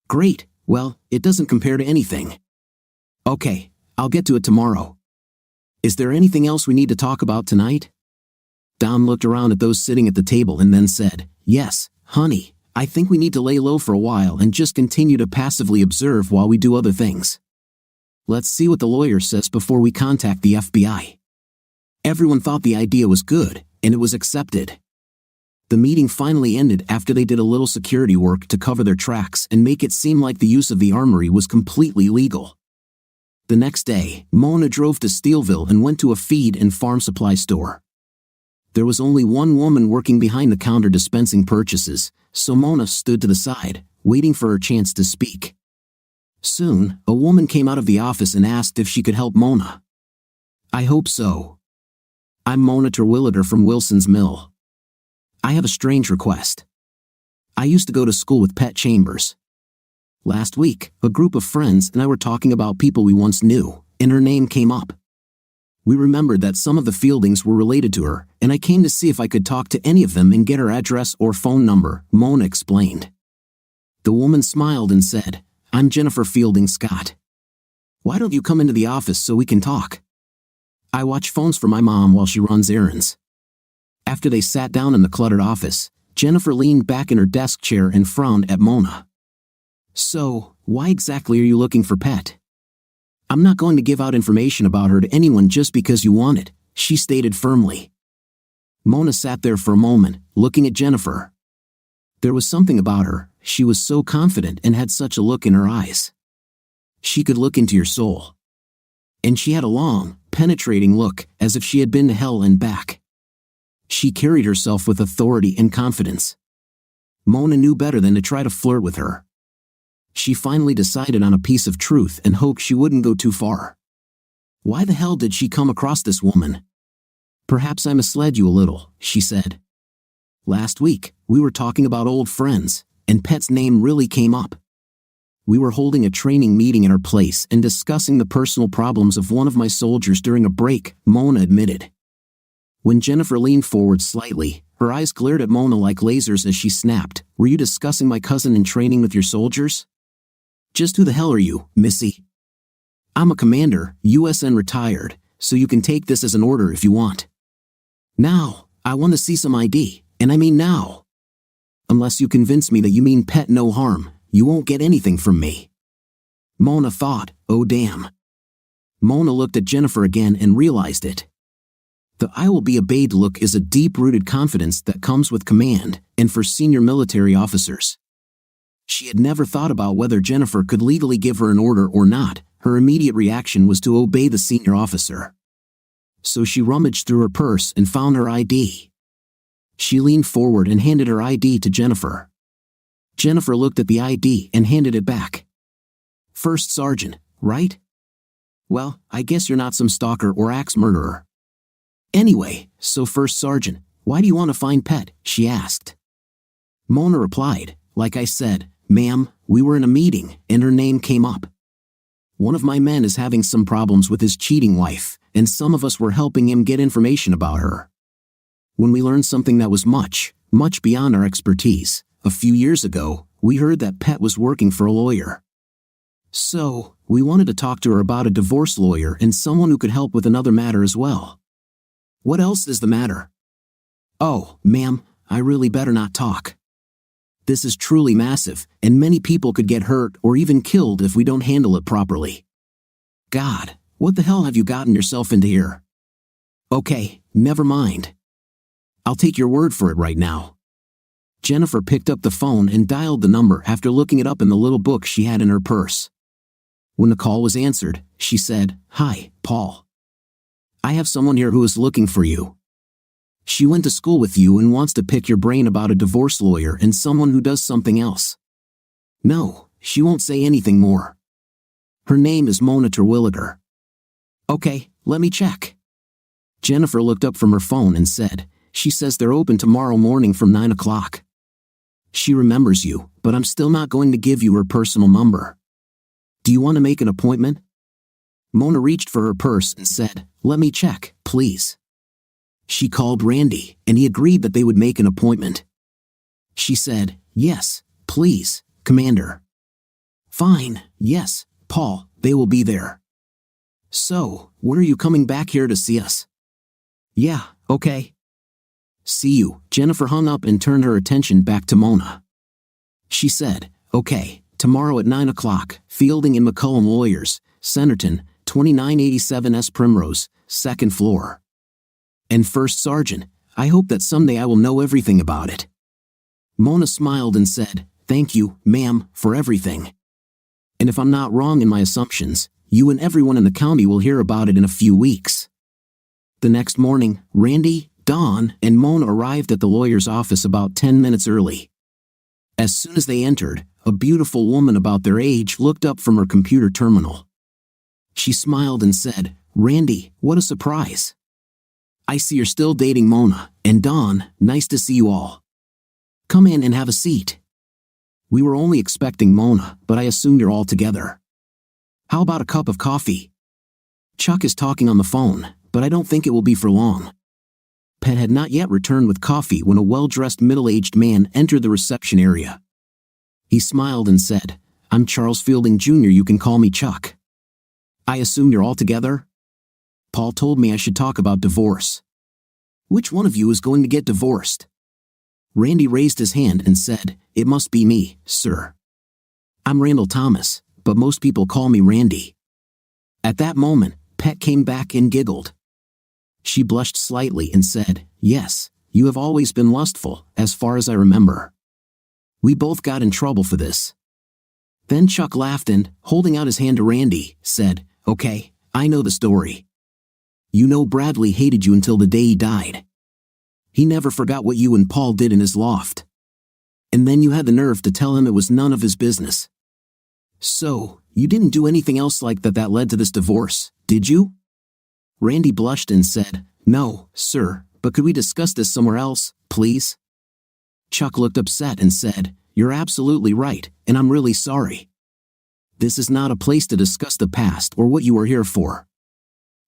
"Great, well, it doesn't compare to anything." "Okay, I'll get to it tomorrow. Is there anything else we need to talk about tonight?" Don looked around at those sitting at the table and then said, "Yes, honey, I think we need to lay low for a while and just continue to passively observe while we do other things. Let's see what the lawyer says before we contact the FBI." Everyone thought the idea was good, and it was accepted. The meeting finally ended after they did a little security work to cover their tracks and make it seem like the use of the armory was completely legal. The next day, Mona drove to Steelville and went to a feed and farm supply store. There was only one woman working behind the counter dispensing purchases, so Mona stood to the side, waiting for her chance to speak. Soon, a woman came out of the office and asked if she could help Mona. "I hope so. I'm Mona Terwilliger from Wilson's Mill. I have a strange request. I used to go to school with Pet Chambers. Last week, a group of friends and I were talking about people we once knew, and her name came up. We remembered that some of the Fieldings were related to her, and I came to see if I could talk to any of them and get her address or phone number," Mona explained. The woman smiled and said, "I'm Jennifer Fielding Scott. Why don't you come into the office so we can talk? I watch phones for my mom while she runs errands." After they sat down in the cluttered office, Jennifer leaned back in her desk chair and frowned at Mona. "So, why exactly are you looking for Pet?" "I'm not going to give out information about her to anyone just because you want it," she stated firmly. Mona sat there for a moment, looking at Jennifer. There was something about her, she was so confident and had such a look in her eyes. She could look into your soul. And she had a long, penetrating look, as if she had been to hell and back. She carried herself with authority and confidence. Mona knew better than to try to flirt with her. She finally decided on a piece of truth and hoped she wouldn't go too far. Why the hell did she come across this woman? "Perhaps I misled you a little," she said. "Last week, we were talking about old friends, and Pet's name really came up. We were holding a training meeting at our place and discussing the personal problems of one of my soldiers during a break," Mona admitted. When Jennifer leaned forward slightly, her eyes glared at Mona like lasers as she snapped, "Were you discussing my cousin in training with your soldiers?" "Just who the hell are you, Missy?" "I'm a commander, USN retired, so you can take this as an order if you want. Now, I want to see some ID, and I mean now. Unless you convince me that you mean Pet no harm, you won't get anything from me." Mona thought, "Oh damn." Mona looked at Jennifer again and realized it. The "I will be obeyed" look is a deep-rooted confidence that comes with command, and for senior military officers. She had never thought about whether Jennifer could legally give her an order or not. Her immediate reaction was to obey the senior officer. So she rummaged through her purse and found her ID. She leaned forward and handed her ID to Jennifer. Jennifer looked at the ID and handed it back. "First Sergeant, right? Well, I guess you're not some stalker or axe murderer. Anyway, so First Sergeant, why do you want to find Pet?" she asked. Mona replied, "Like I said, ma'am, we were in a meeting and her name came up. One of my men is having some problems with his cheating wife, and some of us were helping him get information about her. When we learned something that was much, much beyond our expertise, a few years ago, we heard that Pet was working for a lawyer. So, we wanted to talk to her about a divorce lawyer and someone who could help with another matter as well. What else is the matter?" "Oh, ma'am, I really better not talk. This is truly massive, and many people could get hurt or even killed if we don't handle it properly. God, what the hell have you gotten yourself into here? Okay, never mind. I'll take your word for it right now." Jennifer picked up the phone and dialed the number after looking it up in the little book she had in her purse. When the call was answered, she said, "Hi, Paul. I have someone here who is looking for you. She went to school with you and wants to pick your brain about a divorce lawyer and someone who does something else. No, she won't say anything more. Her name is Mona Terwilliger." "Okay, let me check." Jennifer looked up from her phone and said, "She says they're open tomorrow morning from 9 o'clock. She remembers you, but I'm still not going to give you her personal number. Do you want to make an appointment?" Mona reached for her purse and said, "Let me check, please." She called Randy, and he agreed that they would make an appointment. She said, "Yes, please, Commander." "Fine, yes, Paul, they will be there." "So, when are you coming back here to see us?" "Yeah, okay. See you." Jennifer hung up and turned her attention back to Mona. She said, "Okay, tomorrow at 9 o'clock, Fielding and McCullum Lawyers, Centerton, 2987 S Primrose, 2nd floor. And First Sergeant, I hope that someday I will know everything about it." Mona smiled and said, "Thank you, ma'am, for everything. And if I'm not wrong in my assumptions, you and everyone in the county will hear about it in a few weeks." The next morning, Randy, Dawn, and Mona arrived at the lawyer's office about 10 minutes early. As soon as they entered, a beautiful woman about their age looked up from her computer terminal. She smiled and said, "Randy, what a surprise. I see you're still dating Mona, and Dawn, nice to see you all. Come in and have a seat. We were only expecting Mona, but I assume you're all together. How about a cup of coffee? Chuck is talking on the phone, but I don't think it will be for long." Pet had not yet returned with coffee when a well-dressed middle-aged man entered the reception area. He smiled and said, "I'm Charles Fielding Jr. You can call me Chuck. I assume you're all together? Paul told me I should talk about divorce. Which one of you is going to get divorced?" Randy raised his hand and said, "It must be me, sir. I'm Randall Thomas, but most people call me Randy." At that moment, Pet came back and giggled. She blushed slightly and said, "Yes, you have always been lustful, as far as I remember. We both got in trouble for this." Then Chuck laughed and, holding out his hand to Randy, said, "Okay, I know the story. You know Bradley hated you until the day he died. He never forgot what you and Paul did in his loft. And then you had the nerve to tell him it was none of his business. So, you didn't do anything else like that led to this divorce, did you?" Randy blushed and said, "No, sir, but could we discuss this somewhere else, please?" Chuck looked upset and said, "You're absolutely right, and I'm really sorry. This is not a place to discuss the past or what you are here for."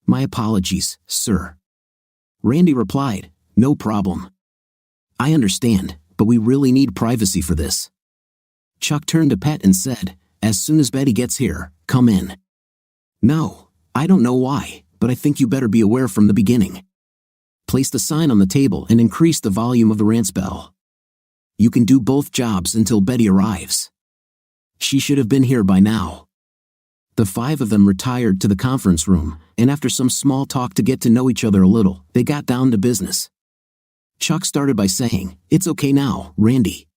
"My apologies, sir." Randy replied, "No problem. I understand, but we really need privacy for this." Chuck turned to Pet and said, "As soon as Betty gets here, come in." "No, I don't know why, but I think you better be aware from the beginning. Place the sign on the table and increase the volume of the rants bell. You can do both jobs until Betty arrives. She should have been here by now." The five of them retired to the conference room, and after some small talk to get to know each other a little, they got down to business. Chuck started by saying, "It's okay now, Randy.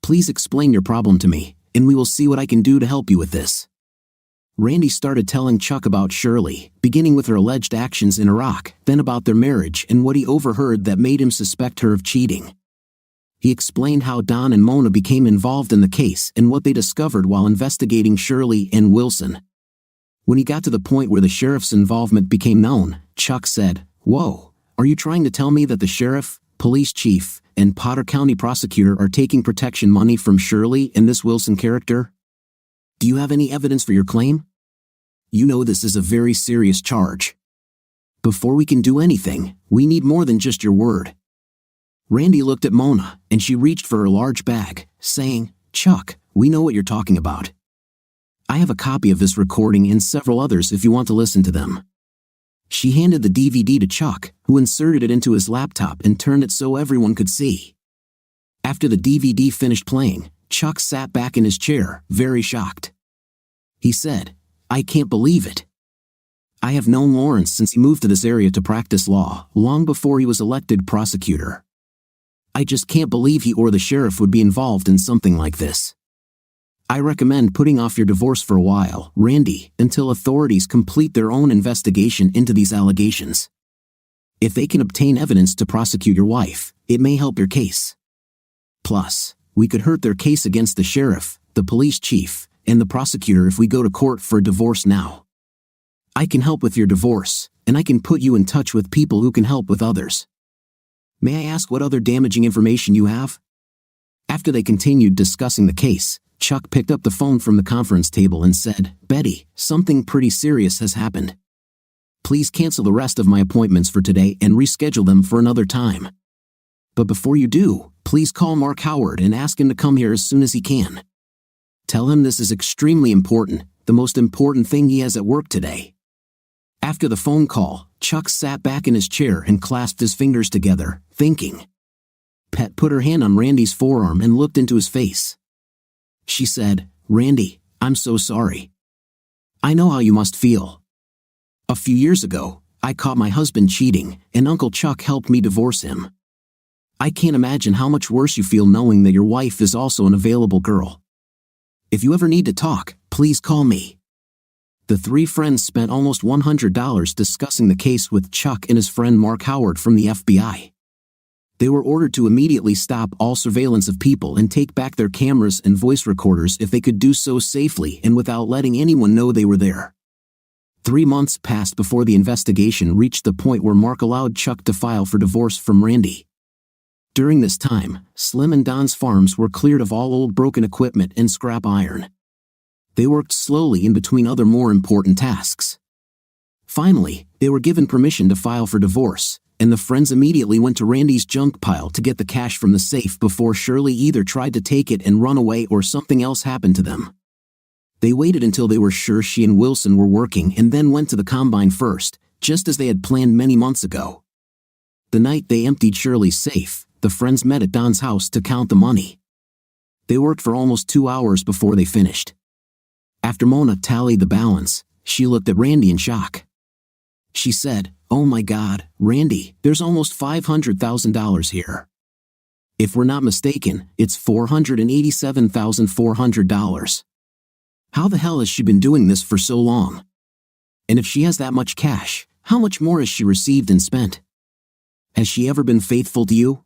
Please explain your problem to me, and we will see what I can do to help you with this. Randy started telling Chuck about Shirley, beginning with her alleged actions in Iraq, then about their marriage and what he overheard that made him suspect her of cheating. He explained how Don and Mona became involved in the case and what they discovered while investigating Shirley and Wilson. When he got to the point where the sheriff's involvement became known, Chuck said, "Whoa, are you trying to tell me that the sheriff, police chief, and Potter County prosecutor are taking protection money from Shirley and this Wilson character? Do you have any evidence for your claim? You know this is a very serious charge. Before we can do anything, we need more than just your word." Randy looked at Mona, and she reached for her large bag, saying, "Chuck, we know what you're talking about. I have a copy of this recording and several others if you want to listen to them." She handed the DVD to Chuck, who inserted it into his laptop and turned it so everyone could see. After the DVD finished playing, Chuck sat back in his chair, very shocked. He said, "I can't believe it. I have known Lawrence since he moved to this area to practice law, long before he was elected prosecutor. I just can't believe he or the sheriff would be involved in something like this. I recommend putting off your divorce for a while, Randy, until authorities complete their own investigation into these allegations. If they can obtain evidence to prosecute your wife, it may help your case. Plus, we could hurt their case against the sheriff, the police chief, and the prosecutor if we go to court for a divorce now. I can help with your divorce, and I can put you in touch with people who can help with others. May I ask what other damaging information you have?" After they continued discussing the case, Chuck picked up the phone from the conference table and said, "Betty, something pretty serious has happened. Please cancel the rest of my appointments for today and reschedule them for another time. But before you do, please call Mark Howard and ask him to come here as soon as he can. Tell him this is extremely important, the most important thing he has at work today." After the phone call, Chuck sat back in his chair and clasped his fingers together, thinking. Pet put her hand on Randy's forearm and looked into his face. She said, "Randy, I'm so sorry. I know how you must feel. A few years ago, I caught my husband cheating, and Uncle Chuck helped me divorce him. I can't imagine how much worse you feel knowing that your wife is also an available girl. If you ever need to talk, please call me." The three friends spent almost $100 discussing the case with Chuck and his friend Mark Howard from the FBI. They were ordered to immediately stop all surveillance of people and take back their cameras and voice recorders if they could do so safely and without letting anyone know they were there. 3 months passed before the investigation reached the point where Mark allowed Chuck to file for divorce from Randy. During this time, Slim and Don's farms were cleared of all old broken equipment and scrap iron. They worked slowly in between other more important tasks. Finally, they were given permission to file for divorce, and the friends immediately went to Randy's junk pile to get the cash from the safe before Shirley either tried to take it and run away or something else happened to them. They waited until they were sure she and Wilson were working and then went to the combine first, just as they had planned many months ago. The night they emptied Shirley's safe, the friends met at Don's house to count the money. They worked for almost 2 hours before they finished. After Mona tallied the balance, she looked at Randy in shock. She said, "Oh my God, Randy, there's almost $500,000 here. If we're not mistaken, it's $487,400. How the hell has she been doing this for so long? And if she has that much cash, how much more has she received and spent? Has she ever been faithful to you?"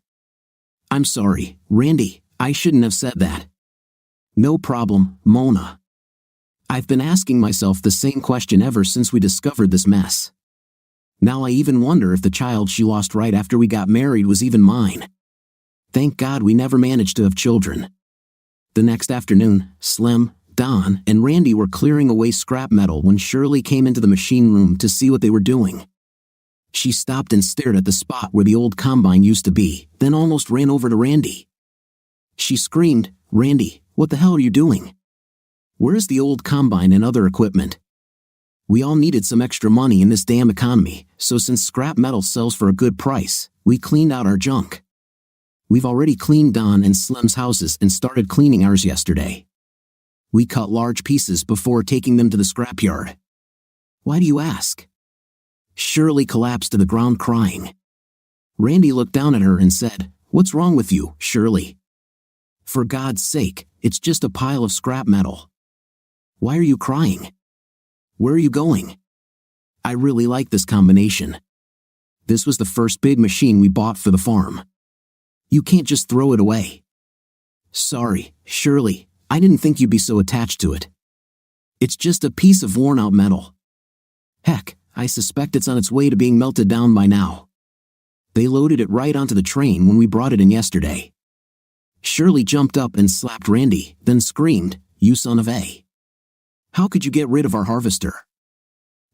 "I'm sorry, Randy, I shouldn't have said that." "No problem, Mona. I've been asking myself the same question ever since we discovered this mess. Now I even wonder if the child she lost right after we got married was even mine. Thank God we never managed to have children." The next afternoon, Slim, Don, and Randy were clearing away scrap metal when Shirley came into the machine room to see what they were doing. She stopped and stared at the spot where the old combine used to be, then almost ran over to Randy. She screamed, "Randy, what the hell are you doing? Where's the old combine and other equipment? We all needed some extra money in this damn economy, so since scrap metal sells for a good price, we cleaned out our junk. We've already cleaned Don and Slim's houses and started cleaning ours yesterday. We cut large pieces before taking them to the scrapyard." "Why do you ask?" Shirley collapsed to the ground crying. Randy looked down at her and said, "What's wrong with you, Shirley? For God's sake, it's just a pile of scrap metal. Why are you crying? Where are you going? I really like this combination. This was the first big machine we bought for the farm. You can't just throw it away. Sorry, Shirley, I didn't think you'd be so attached to it. It's just a piece of worn-out metal. Heck, I suspect it's on its way to being melted down by now. They loaded it right onto the train when we brought it in yesterday. Shirley jumped up and slapped Randy, then screamed, "You son of a! How could you get rid of our harvester?"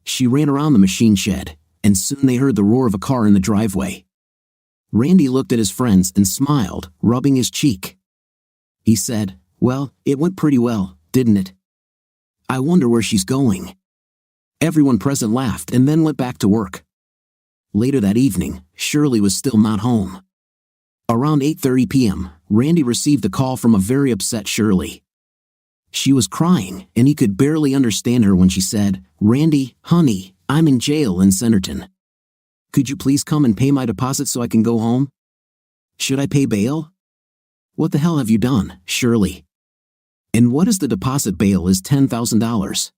She ran around the machine shed, and soon they heard the roar of a car in the driveway. Randy looked at his friends and smiled, rubbing his cheek. He said, "Well, it went pretty well, didn't it? I wonder where she's going." Everyone present laughed and then went back to work. Later that evening, Shirley was still not home. Around 8:30 p.m., Randy received a call from a very upset Shirley. She was crying, and he could barely understand her when she said, "Randy, honey, I'm in jail in Centerton. Could you please come and pay my deposit so I can go home? Should I pay bail?" "What the hell have you done, Shirley? And what is the deposit bail is $10,000.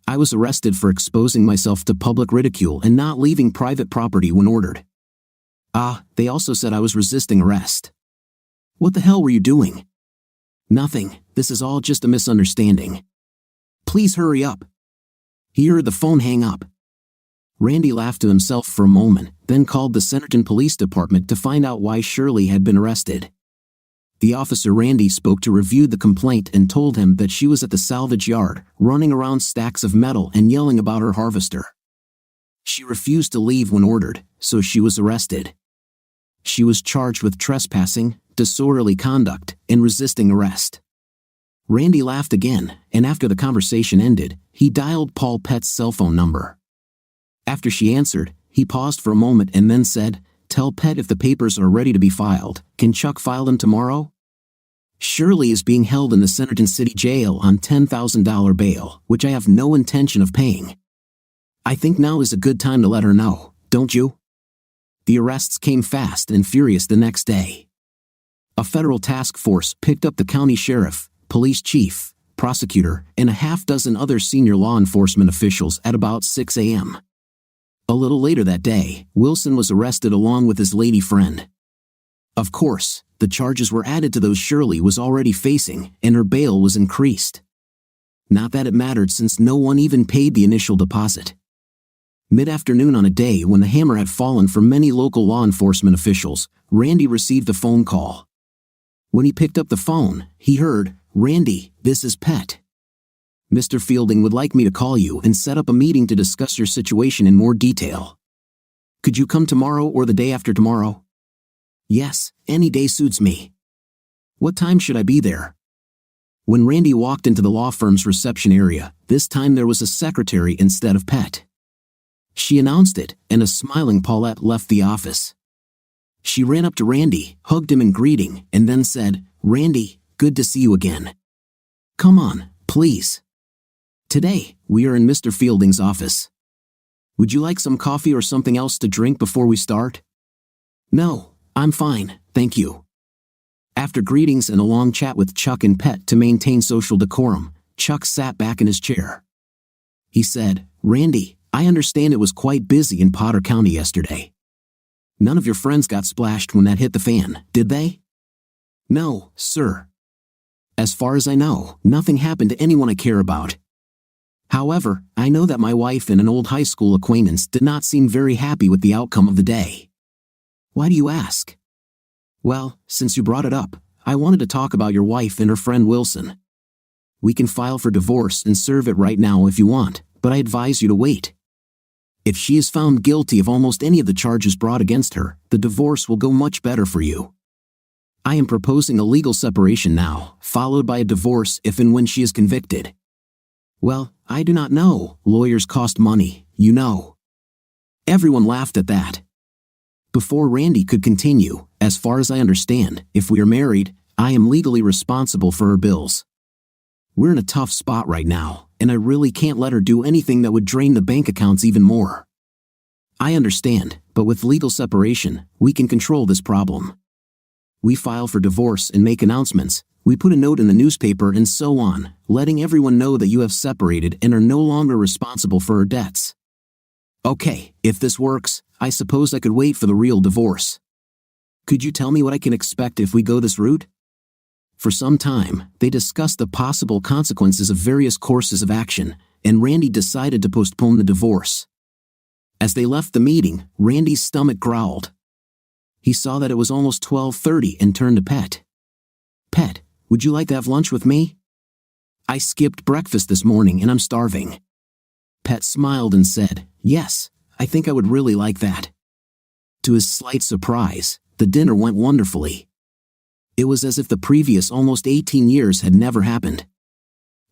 I was arrested for exposing myself to public ridicule and not leaving private property when ordered. They also said I was resisting arrest." "What the hell were you doing?" "Nothing, this is all just a misunderstanding. Please hurry up." He heard the phone hang up. Randy laughed to himself for a moment, then called the Centerton Police Department to find out why Shirley had been arrested. The officer Randy spoke to reviewed the complaint and told him that she was at the salvage yard, running around stacks of metal and yelling about her harvester. She refused to leave when ordered, so she was arrested. She was charged with trespassing, disorderly conduct, and resisting arrest. Randy laughed again, and after the conversation ended, he dialed Paul Pett's cell phone number. After she answered, he paused for a moment and then said, "Tell Pett if the papers are ready to be filed. Can Chuck file them tomorrow?" Shirley is being held in the Centerton City Jail on $10,000 bail, which I have no intention of paying. I think now is a good time to let her know, don't you? The arrests came fast and furious the next day. A federal task force picked up the county sheriff, police chief, prosecutor, and a half-dozen other senior law enforcement officials at about 6 a.m. A little later that day, Wilson was arrested along with his lady friend. Of course, the charges were added to those Shirley was already facing, and her bail was increased. Not that it mattered since no one even paid the initial deposit. Mid-afternoon on a day when the hammer had fallen for many local law enforcement officials, Randy received a phone call. When he picked up the phone, he heard, "Randy, this is Pett. Mr. Fielding would like me to call you and set up a meeting to discuss your situation in more detail. Could you come tomorrow or the day after tomorrow?" "Yes, any day suits me." "What time should I be there?" When Randy walked into the law firm's reception area, this time there was a secretary instead of Pett. She announced it, and a smiling Paulette left the office. She ran up to Randy, hugged him in greeting, and then said, "Randy, good to see you again. Come on, please. Today, we are in Mr. Fielding's office. Would you like some coffee or something else to drink before we start?" "No, I'm fine, thank you." After greetings and a long chat with Chuck and Pett to maintain social decorum, Chuck sat back in his chair. He said, "Randy, I understand it was quite busy in Potter County yesterday. None of your friends got splashed when that hit the fan, did they?" "No, sir. As far as I know, nothing happened to anyone I care about. However, I know that my wife and an old high school acquaintance did not seem very happy with the outcome of the day." "Why do you ask?" "Well, since you brought it up, I wanted to talk about your wife and her friend Wilson. We can file for divorce and serve it right now if you want, but I advise you to wait. If she is found guilty of almost any of the charges brought against her, the divorce will go much better for you. I am proposing a legal separation now, followed by a divorce if and when she is convicted." "Well, I do not know, lawyers cost money, you know." Everyone laughed at that. Before Randy could continue, "As far as I understand, if we are married, I am legally responsible for her bills. We're in a tough spot right now, and I really can't let her do anything that would drain the bank accounts even more. I understand, but with legal separation, we can control this problem. We file for divorce and make announcements. We put a note in the newspaper and so on, letting everyone know that you have separated and are no longer responsible for her debts. Okay, if this works, I suppose I could wait for the real divorce. Could you tell me what I can expect if we go this route? For some time, they discussed the possible consequences of various courses of action, and Randy decided to postpone the divorce. As they left the meeting, Randy's stomach growled. He saw that it was almost 12:30 and turned to Pet. Pet, would you like to have lunch with me? I skipped breakfast this morning and I'm starving. Pet smiled and said, yes, I think I would really like that. To his slight surprise, the dinner went wonderfully. It was as if the previous almost 18 years had never happened.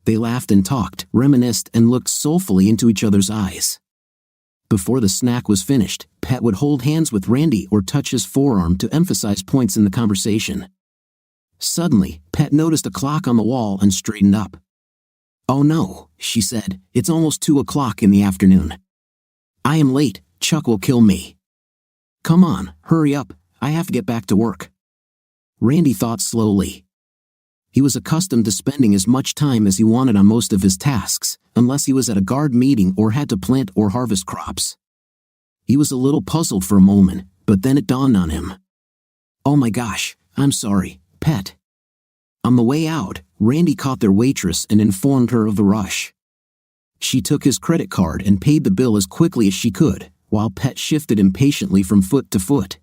They laughed and talked, reminisced, and looked soulfully into each other's eyes. Before the snack was finished, Pet would hold hands with Randy or touch his forearm to emphasize points in the conversation. Suddenly, Pet noticed a clock on the wall and straightened up. Oh no, she said, it's almost 2 o'clock in the afternoon. I am late, Chuck will kill me. Come on, hurry up, I have to get back to work. Randy thought slowly. He was accustomed to spending as much time as he wanted on most of his tasks, unless he was at a guard meeting or had to plant or harvest crops. He was a little puzzled for a moment, but then it dawned on him. Oh my gosh, I'm sorry, Pet. On the way out, Randy caught their waitress and informed her of the rush. She took his credit card and paid the bill as quickly as she could, while Pet shifted impatiently from foot to foot.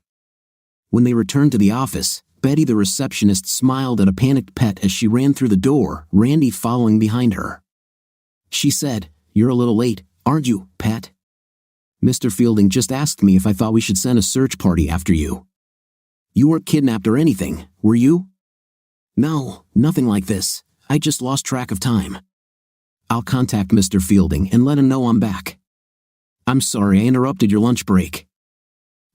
When they returned to the office, Betty the receptionist smiled at a panicked Pet as she ran through the door, Randy following behind her. She said, you're a little late, aren't you, Pet? Mr. Fielding just asked me if I thought we should send a search party after you. You weren't kidnapped or anything, were you? No, nothing like this. I just lost track of time. I'll contact Mr. Fielding and let him know I'm back. I'm sorry I interrupted your lunch break.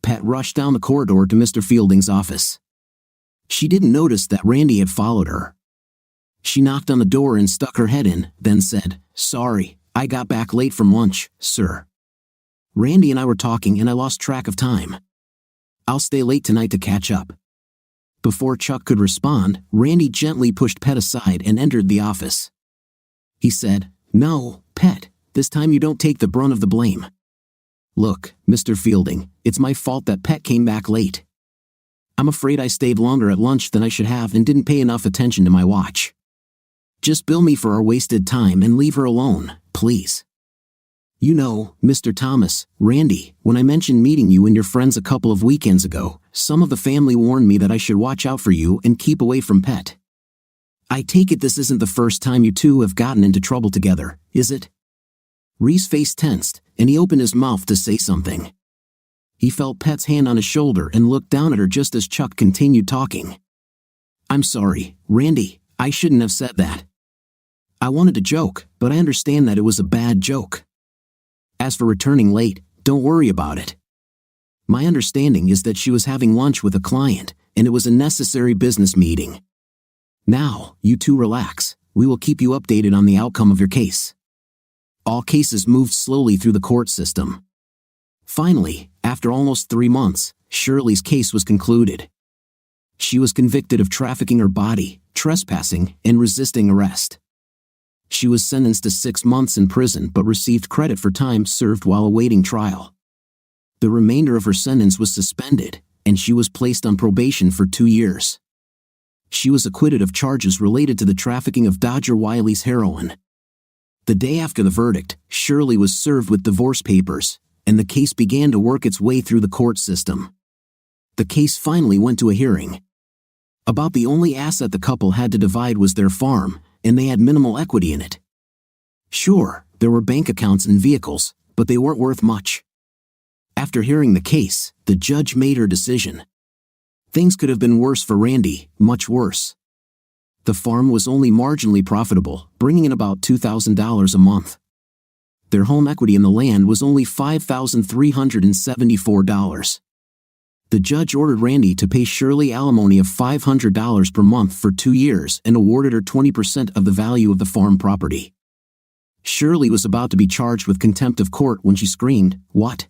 Pet rushed down the corridor to Mr. Fielding's office. She didn't notice that Randy had followed her. She knocked on the door and stuck her head in, then said, sorry, I got back late from lunch, sir. Randy and I were talking and I lost track of time. I'll stay late tonight to catch up. Before Chuck could respond, Randy gently pushed Pet aside and entered the office. He said, no, Pet, this time you don't take the brunt of the blame. Look, Mr. Fielding, it's my fault that Pet came back late. I'm afraid I stayed longer at lunch than I should have and didn't pay enough attention to my watch. Just bill me for our wasted time and leave her alone, please. You know, Mr. Thomas, Randy, when I mentioned meeting you and your friends a couple of weekends ago, some of the family warned me that I should watch out for you and keep away from Pet. I take it this isn't the first time you two have gotten into trouble together, is it? Ree's face tensed, and he opened his mouth to say something. He felt Pet's hand on his shoulder and looked down at her just as Chuck continued talking. I'm sorry, Randy, I shouldn't have said that. I wanted to joke, but I understand that it was a bad joke. As for returning late, don't worry about it. My understanding is that she was having lunch with a client, and it was a necessary business meeting. Now, you two relax, we will keep you updated on the outcome of your case. All cases moved slowly through the court system. Finally, after almost 3 months, Shirley's case was concluded. She was convicted of trafficking her body, trespassing, and resisting arrest. She was sentenced to 6 months in prison but received credit for time served while awaiting trial. The remainder of her sentence was suspended, and she was placed on probation for 2 years. She was acquitted of charges related to the trafficking of Dodger Wiley's heroin. The day after the verdict, Shirley was served with divorce papers, and the case began to work its way through the court system. The case finally went to a hearing. About the only asset the couple had to divide was their farm, and they had minimal equity in it. Sure, there were bank accounts and vehicles, but they weren't worth much. After hearing the case, the judge made her decision. Things could have been worse for Randy, much worse. The farm was only marginally profitable, bringing in about $2,000 a month. Their home equity in the land was only $5,374. The judge ordered Randy to pay Shirley alimony of $500 per month for 2 years and awarded her 20% of the value of the farm property. Shirley was about to be charged with contempt of court when she screamed, "What?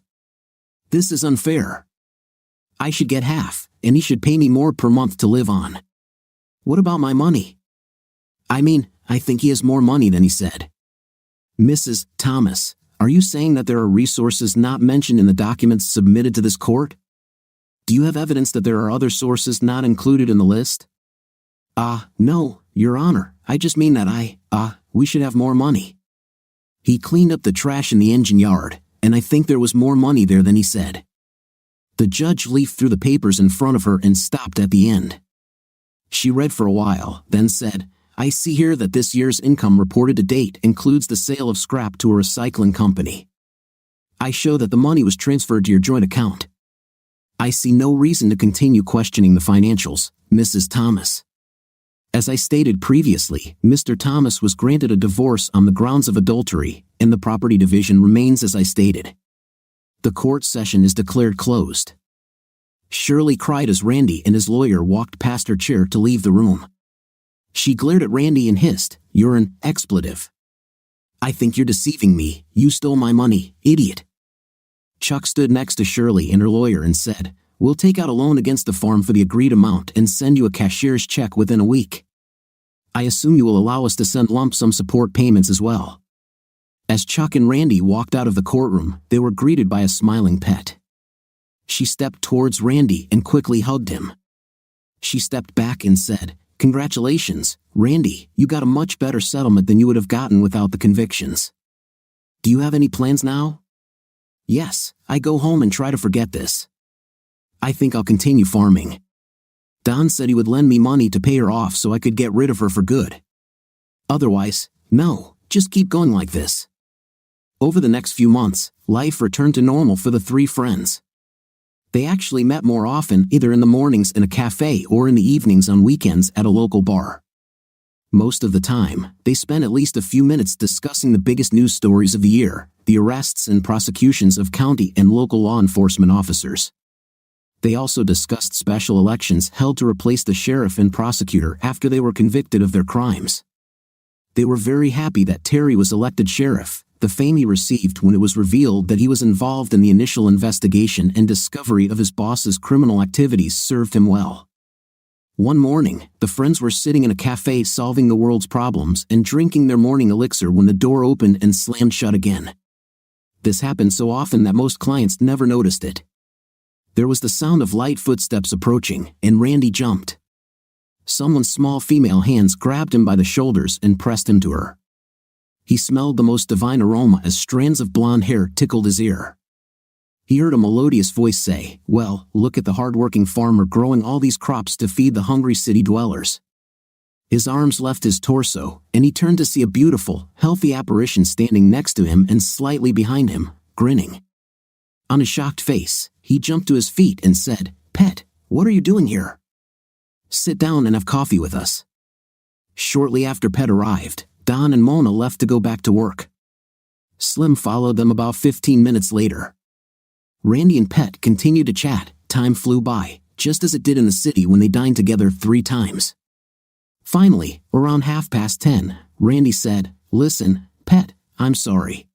This is unfair. I should get half, and he should pay me more per month to live on. What about my money? I think he has more money than he said. Mrs. Thomas, are you saying that there are resources not mentioned in the documents submitted to this court? Do you have evidence that there are other sources not included in the list? No, Your Honor, I just mean that we should have more money. He cleaned up the trash in the engine yard, and I think there was more money there than he said. The judge leafed through the papers in front of her and stopped at the end. She read for a while, then said, I see here that this year's income reported to date includes the sale of scrap to a recycling company. I show that the money was transferred to your joint account. I see no reason to continue questioning the financials, Mrs. Thomas. As I stated previously, Mr. Thomas was granted a divorce on the grounds of adultery, and the property division remains as I stated. The court session is declared closed. Shirley cried as Randy and his lawyer walked past her chair to leave the room. She glared at Randy and hissed, You're an expletive. I think you're deceiving me. You stole my money, idiot. Chuck stood next to Shirley and her lawyer and said, We'll take out a loan against the farm for the agreed amount and send you a cashier's check within a week. I assume you will allow us to send lump sum support payments as well. As Chuck and Randy walked out of the courtroom, they were greeted by a smiling Pet. She stepped towards Randy and quickly hugged him. She stepped back and said, Congratulations, Randy, you got a much better settlement than you would have gotten without the convictions. Do you have any plans now? Yes, I go home and try to forget this. I think I'll continue farming. Don said he would lend me money to pay her off so I could get rid of her for good. Otherwise, no, just keep going like this. Over the next few months, life returned to normal for the three friends. They actually met more often, either in the mornings in a cafe or in the evenings on weekends at a local bar. Most of the time, they spent at least a few minutes discussing the biggest news stories of the year, the arrests and prosecutions of county and local law enforcement officers. They also discussed special elections held to replace the sheriff and prosecutor after they were convicted of their crimes. They were very happy that Terry was elected sheriff. The fame he received when it was revealed that he was involved in the initial investigation and discovery of his boss's criminal activities served him well. One morning, the friends were sitting in a cafe solving the world's problems and drinking their morning elixir when the door opened and slammed shut again. This happened so often that most clients never noticed it. There was the sound of light footsteps approaching, and Randy jumped. Someone's small female hands grabbed him by the shoulders and pressed him to her. He smelled the most divine aroma as strands of blonde hair tickled his ear. He heard a melodious voice say, Well, look at the hard-working farmer growing all these crops to feed the hungry city dwellers. His arms left his torso, and he turned to see a beautiful, healthy apparition standing next to him and slightly behind him, grinning. On a shocked face, he jumped to his feet and said, Pet, what are you doing here? Sit down and have coffee with us. Shortly after Pet arrived, Don and Mona left to go back to work. Slim followed them about 15 minutes later. Randy and Pet continued to chat. Time flew by, just as it did in the city when they dined together 3 times. Finally, around 10:30, Randy said, Listen, Pet, I'm sorry.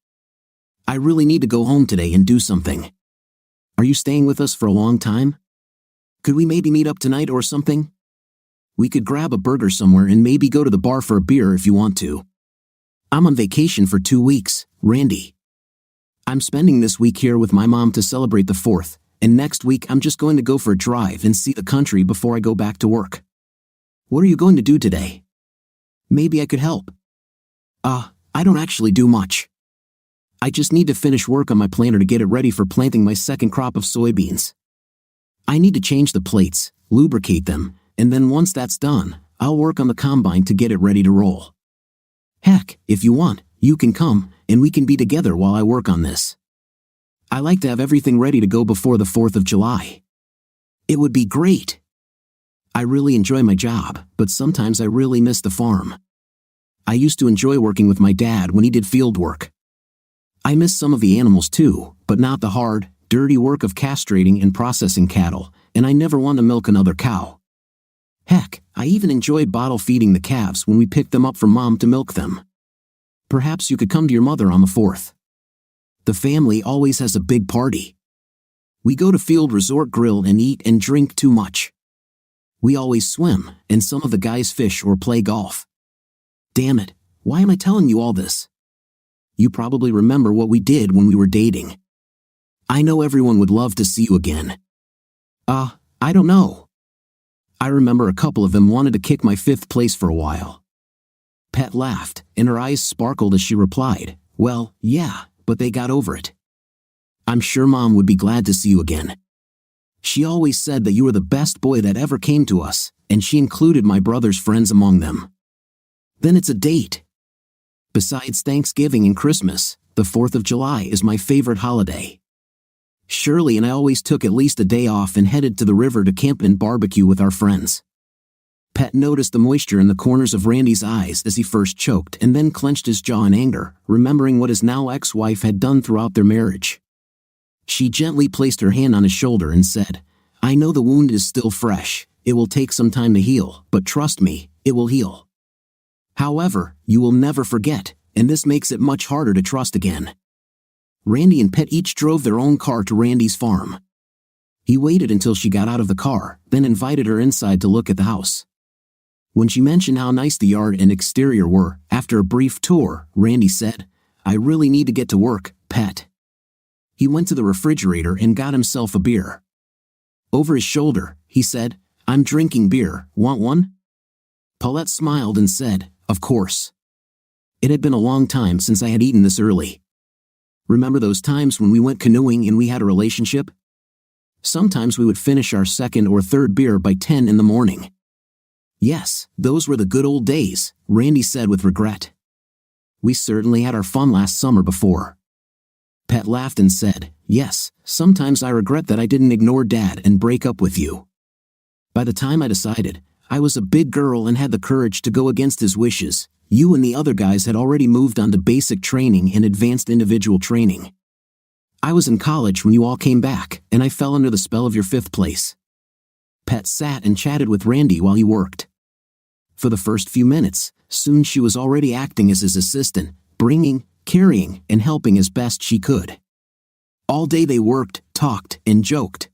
I really need to go home today and do something. Are you staying with us for a long time? Could we maybe meet up tonight or something? We could grab a burger somewhere and maybe go to the bar for a beer if you want to. I'm on vacation for 2 weeks, Randy. I'm spending this week here with my mom to celebrate the 4th, and next week I'm just going to go for a drive and see the country before I go back to work. What are you going to do today? Maybe I could help. I don't actually do much. I just need to finish work on my planter to get it ready for planting my second crop of soybeans. I need to change the plates, lubricate them, and then once that's done, I'll work on the combine to get it ready to roll. Heck, if you want, you can come, and we can be together while I work on this. I like to have everything ready to go before the 4th of July. It would be great. I really enjoy my job, but sometimes I really miss the farm. I used to enjoy working with my dad when he did field work. I miss some of the animals too, but not the hard, dirty work of castrating and processing cattle, and I never want to milk another cow. Heck, I even enjoyed bottle feeding the calves when we picked them up from Mom to milk them. Perhaps you could come to your mother on the 4th. The family always has a big party. We go to Field Resort Grill and eat and drink too much. We always swim, and some of the guys fish or play golf. Damn it, why am I telling you all this? You probably remember what we did when we were dating. I know everyone would love to see you again. I don't know. I remember a couple of them wanted to kick my 5th place for a while. Pet laughed, and her eyes sparkled as she replied, well, yeah, but they got over it. I'm sure Mom would be glad to see you again. She always said that you were the best boy that ever came to us, and she included my brother's friends among them. Then it's a date. Besides Thanksgiving and Christmas, the 4th of July is my favorite holiday. Shirley and I always took at least a day off and headed to the river to camp and barbecue with our friends. Pet noticed the moisture in the corners of Randy's eyes as he first choked and then clenched his jaw in anger, remembering what his now ex-wife had done throughout their marriage. She gently placed her hand on his shoulder and said, I know the wound is still fresh, it will take some time to heal, but trust me, it will heal. However, you will never forget, and this makes it much harder to trust again. Randy and Pet each drove their own car to Randy's farm. He waited until she got out of the car, then invited her inside to look at the house. When she mentioned how nice the yard and exterior were, after a brief tour, Randy said, I really need to get to work, Pet. He went to the refrigerator and got himself a beer. Over his shoulder, he said, I'm drinking beer, want one? Paulette smiled and said, of course. It had been a long time since I had eaten this early. Remember those times when we went canoeing and we had a relationship? Sometimes we would finish our 2nd or 3rd beer by 10 in the morning. Yes, those were the good old days, Randy said with regret. We certainly had our fun last summer before. Pet laughed and said, yes, sometimes I regret that I didn't ignore Dad and break up with you. By the time I decided, I was a big girl and had the courage to go against his wishes. You and the other guys had already moved on to basic training and advanced individual training. I was in college when you all came back, and I fell under the spell of your 5th place. Pet sat and chatted with Randy while he worked. For the first few minutes, soon she was already acting as his assistant, bringing, carrying, and helping as best she could. All day they worked, talked, and joked.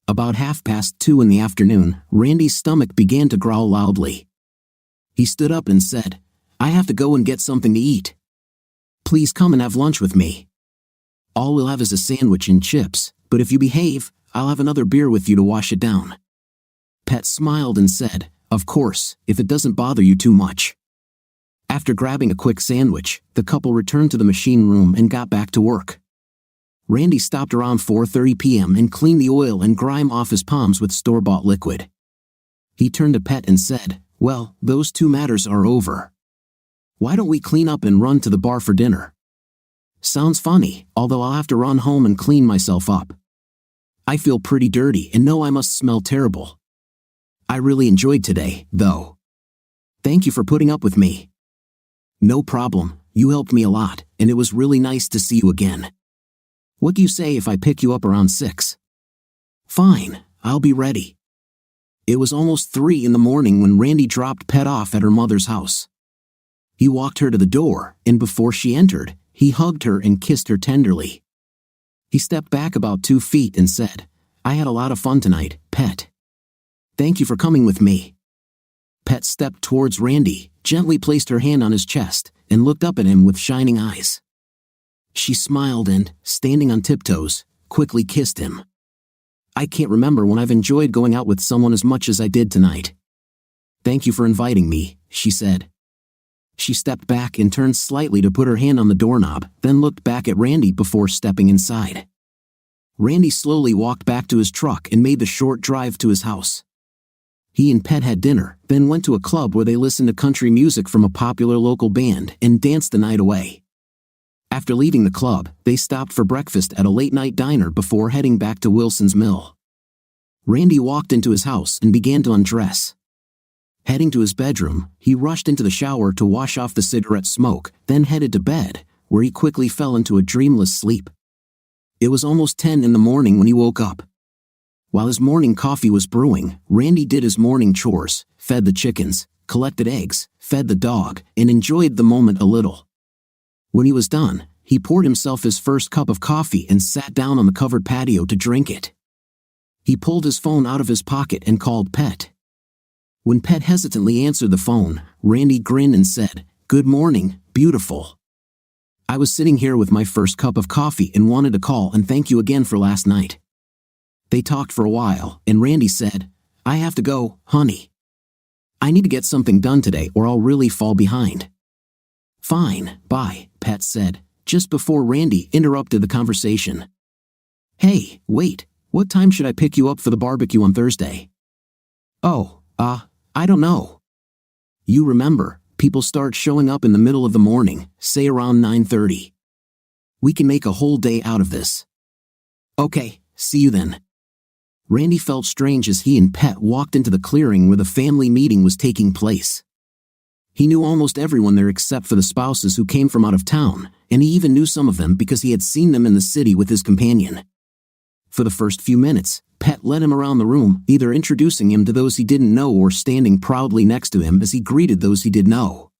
About 2:30 in the afternoon, Randy's stomach began to growl loudly. He stood up and said, I have to go and get something to eat. Please come and have lunch with me. All we'll have is a sandwich and chips, but if you behave, I'll have another beer with you to wash it down. Pet smiled and said, of course, if it doesn't bother you too much. After grabbing a quick sandwich, the couple returned to the machine room and got back to work. Randy stopped around 4:30 p.m. and cleaned the oil and grime off his palms with store-bought liquid. He turned to Pet and said, well, those 2 matters are over. Why don't we clean up and run to the bar for dinner? Sounds funny, although I'll have to run home and clean myself up. I feel pretty dirty and know I must smell terrible. I really enjoyed today, though. Thank you for putting up with me. No problem, you helped me a lot, and it was really nice to see you again. What do you say if I pick you up around 6? Fine, I'll be ready. It was almost 3 in the morning when Randy dropped Pet off at her mother's house. He walked her to the door, and before she entered, he hugged her and kissed her tenderly. He stepped back about 2 feet and said, I had a lot of fun tonight, Pet. Thank you for coming with me. Pet stepped towards Randy, gently placed her hand on his chest, and looked up at him with shining eyes. She smiled and, standing on tiptoes, quickly kissed him. I can't remember when I've enjoyed going out with someone as much as I did tonight. Thank you for inviting me, she said. She stepped back and turned slightly to put her hand on the doorknob, then looked back at Randy before stepping inside. Randy slowly walked back to his truck and made the short drive to his house. He and Pet had dinner, then went to a club where they listened to country music from a popular local band and danced the night away. After leaving the club, they stopped for breakfast at a late-night diner before heading back to Wilson's Mill. Randy walked into his house and began to undress. Heading to his bedroom, he rushed into the shower to wash off the cigarette smoke, then headed to bed, where he quickly fell into a dreamless sleep. It was almost 10 in the morning when he woke up. While his morning coffee was brewing, Randy did his morning chores, fed the chickens, collected eggs, fed the dog, and enjoyed the moment a little. When he was done, he poured himself his first cup of coffee and sat down on the covered patio to drink it. He pulled his phone out of his pocket and called Pet. When Pet hesitantly answered the phone, Randy grinned and said, "Good morning, beautiful. I was sitting here with my first cup of coffee and wanted to call and thank you again for last night." They talked for a while, and Randy said, "I have to go, honey. I need to get something done today or I'll really fall behind." "Fine, bye," Pet said, just before Randy interrupted the conversation. "Hey, wait, what time should I pick you up for the barbecue on Thursday?" "Oh, I don't know. You remember, people start showing up in the middle of the morning, say around 9:30. We can make a whole day out of this." "Okay, see you then." Randy felt strange as he and Pet walked into the clearing where the family meeting was taking place. He knew almost everyone there except for the spouses who came from out of town, and he even knew some of them because he had seen them in the city with his companion. For the first few minutes, Pet led him around the room, either introducing him to those he didn't know or standing proudly next to him as he greeted those he did know.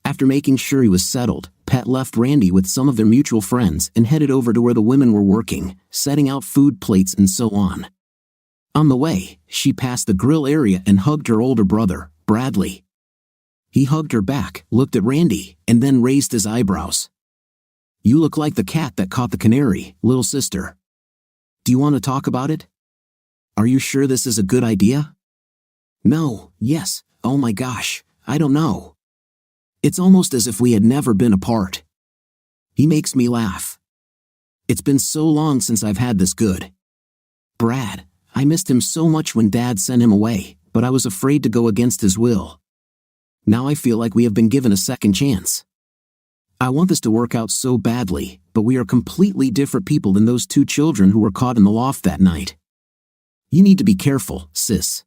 After making sure he was settled, Pet left Randy with some of their mutual friends and headed over to where the women were working, setting out food plates and so on. On the way, she passed the grill area and hugged her older brother, Bradley. He hugged her back, looked at Randy, and then raised his eyebrows. "You look like the cat that caught the canary, little sister. Do you want to talk about it? Are you sure this is a good idea?" "No, yes, oh my gosh, I don't know. It's almost as if we had never been apart. He makes me laugh. It's been so long since I've had this good. Brad, I missed him so much when Dad sent him away, but I was afraid to go against his will. Now I feel like we have been given a second chance. I want this to work out so badly, but we are completely different people than those two children who were caught in the loft that night. You need to be careful, sis.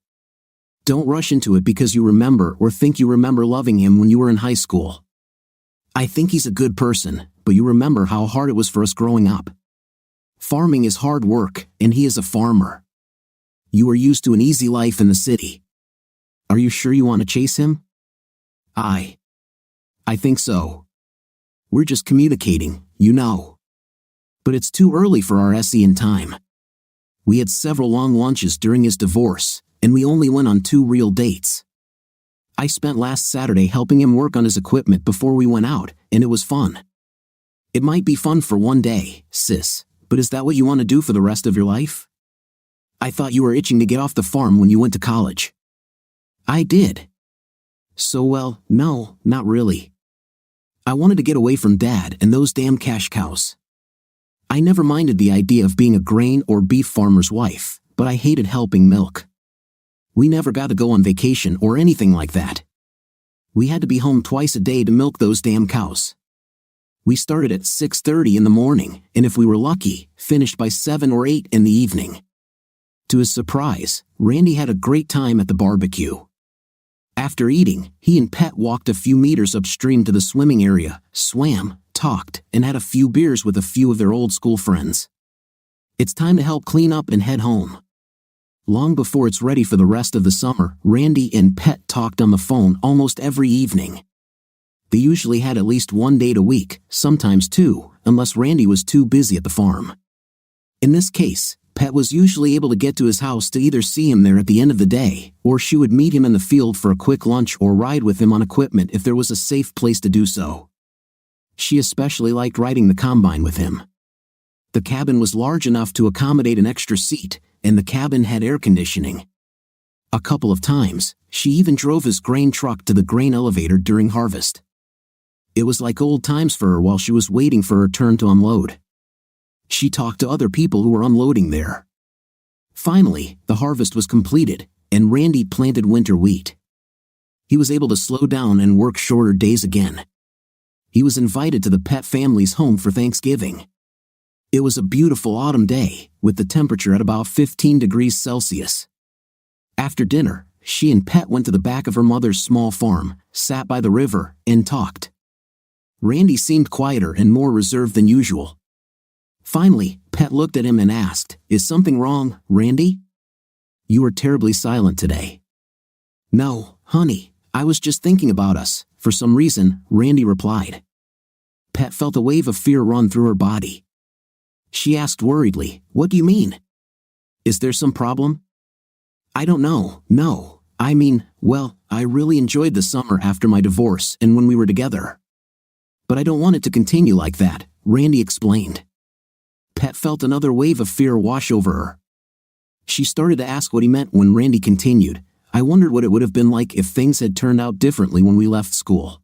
Don't rush into it because you remember or think you remember loving him when you were in high school. I think he's a good person, but you remember how hard it was for us growing up. Farming is hard work, and he is a farmer. You are used to an easy life in the city. Are you sure you want to chase him?" I think so. We're just communicating, you know. But it's too early for our SE time. We had several long lunches during his divorce, and we only went on 2 real dates. I spent last Saturday helping him work on his equipment before we went out, and it was fun. It might be fun for one day, sis, but is that what you want to do for the rest of your life? I thought you were itching to get off the farm when you went to college. I did. So well, no, not really. I wanted to get away from Dad and those damn cash cows. I never minded the idea of being a grain or beef farmer's wife, but I hated helping milk. We never got to go on vacation or anything like that. We had to be home twice a day to milk those damn cows. We started at 6:30 in the morning, and if we were lucky, finished by 7 or 8 in the evening. To his surprise, Randy had a great time at the barbecue. After eating, he and Pet walked a few meters upstream to the swimming area, swam, talked, and had a few beers with a few of their old school friends. It's time to help clean up and head home. Long before it's ready for the rest of the summer, Randy and Pet talked on the phone almost every evening. They usually had at least 1 date a week, sometimes 2, unless Randy was too busy at the farm. In this case, Pet was usually able to get to his house to either see him there at the end of the day, or she would meet him in the field for a quick lunch or ride with him on equipment if there was a safe place to do so. She especially liked riding the combine with him. The cabin was large enough to accommodate an extra seat, and the cabin had air conditioning. A couple of times, she even drove his grain truck to the grain elevator during harvest. It was like old times for her while she was waiting for her turn to unload. She talked to other people who were unloading there. Finally, the harvest was completed, and Randy planted winter wheat. He was able to slow down and work shorter days again. He was invited to the Pet family's home for Thanksgiving. It was a beautiful autumn day, with the temperature at about 15 degrees Celsius. After dinner, she and Pet went to the back of her mother's small farm, sat by the river, and talked. Randy seemed quieter and more reserved than usual. Finally, Pet looked at him and asked, "Is something wrong, Randy? You are terribly silent today." "No, honey, I was just thinking about us," for some reason, Randy replied. Pat felt a wave of fear run through her body. She asked worriedly, "What do you mean? Is there some problem?" "I don't know, no. I mean, well, I really enjoyed the summer after my divorce and when we were together. But I don't want it to continue like that," Randy explained. Pat felt another wave of fear wash over her. She started to ask what he meant when Randy continued, "I wondered what it would have been like if things had turned out differently when we left school.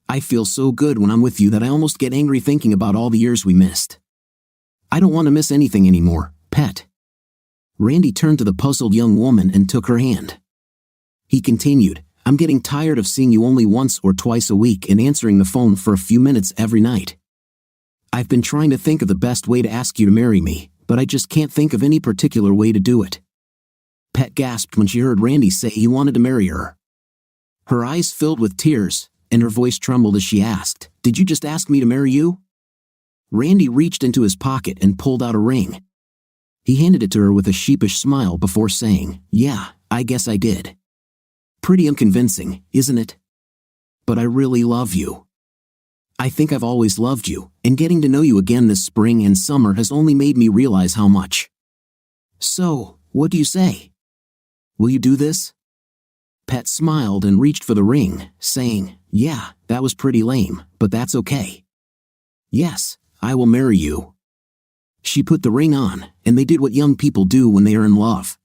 I feel so good when I'm with you that I almost get angry thinking about all the years we missed. I don't want to miss anything anymore, Pat." Randy turned to the puzzled young woman and took her hand. He continued, "I'm getting tired of seeing you only once or twice a week and answering the phone for a few minutes every night. I've been trying to think of the best way to ask you to marry me, but I just can't think of any particular way to do it." Pat gasped when she heard Randy say he wanted to marry her. Her eyes filled with tears, and her voice trembled as she asked, "Did you just ask me to marry you?" Randy reached into his pocket and pulled out a ring. He handed it to her with a sheepish smile before saying, "Yeah, I guess I did. Pretty unconvincing, isn't it? But I really love you. I think I've always loved you, and getting to know you again this spring and summer has only made me realize how much. So, what do you say? Will you do this?" Pat smiled and reached for the ring, saying, "Yeah, that was pretty lame, but that's okay. Yes, I will marry you." She put the ring on, and they did what young people do when they are in love.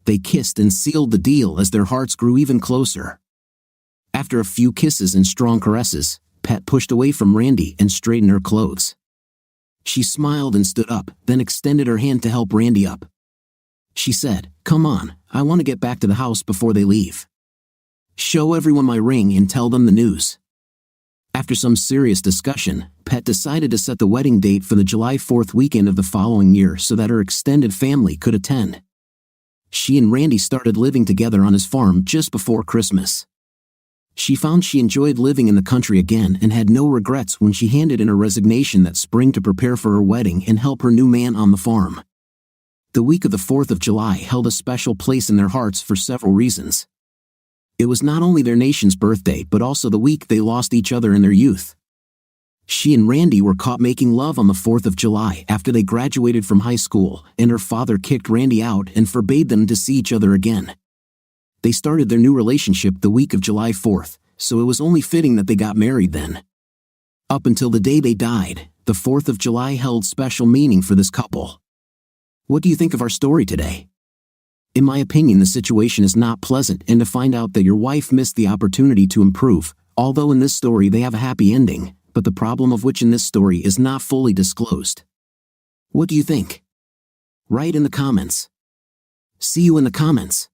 They kissed and sealed the deal as their hearts grew even closer. After a few kisses and strong caresses, Pat pushed away from Randy and straightened her clothes. She smiled and stood up, then extended her hand to help Randy up. She said, "Come on, I want to get back to the house before they leave. Show everyone my ring and tell them the news." After some serious discussion, Pat decided to set the wedding date for the July 4th weekend of the following year so that her extended family could attend. She and Randy started living together on his farm just before Christmas. She found she enjoyed living in the country again and had no regrets when she handed in her resignation that spring to prepare for her wedding and help her new man on the farm. The week of the 4th of July held a special place in their hearts for several reasons. It was not only their nation's birthday but also the week they lost each other in their youth. She and Randy were caught making love on the 4th of July after they graduated from high school, and her father kicked Randy out and forbade them to see each other again. They started their new relationship the week of July 4th, so it was only fitting that they got married then. Up until the day they died, the 4th of July held special meaning for this couple. What do you think of our story today? In my opinion, the situation is not pleasant, and to find out that your wife missed the opportunity to improve, although in this story they have a happy ending, but the problem of which in this story is not fully disclosed. What do you think? Write in the comments. See you in the comments.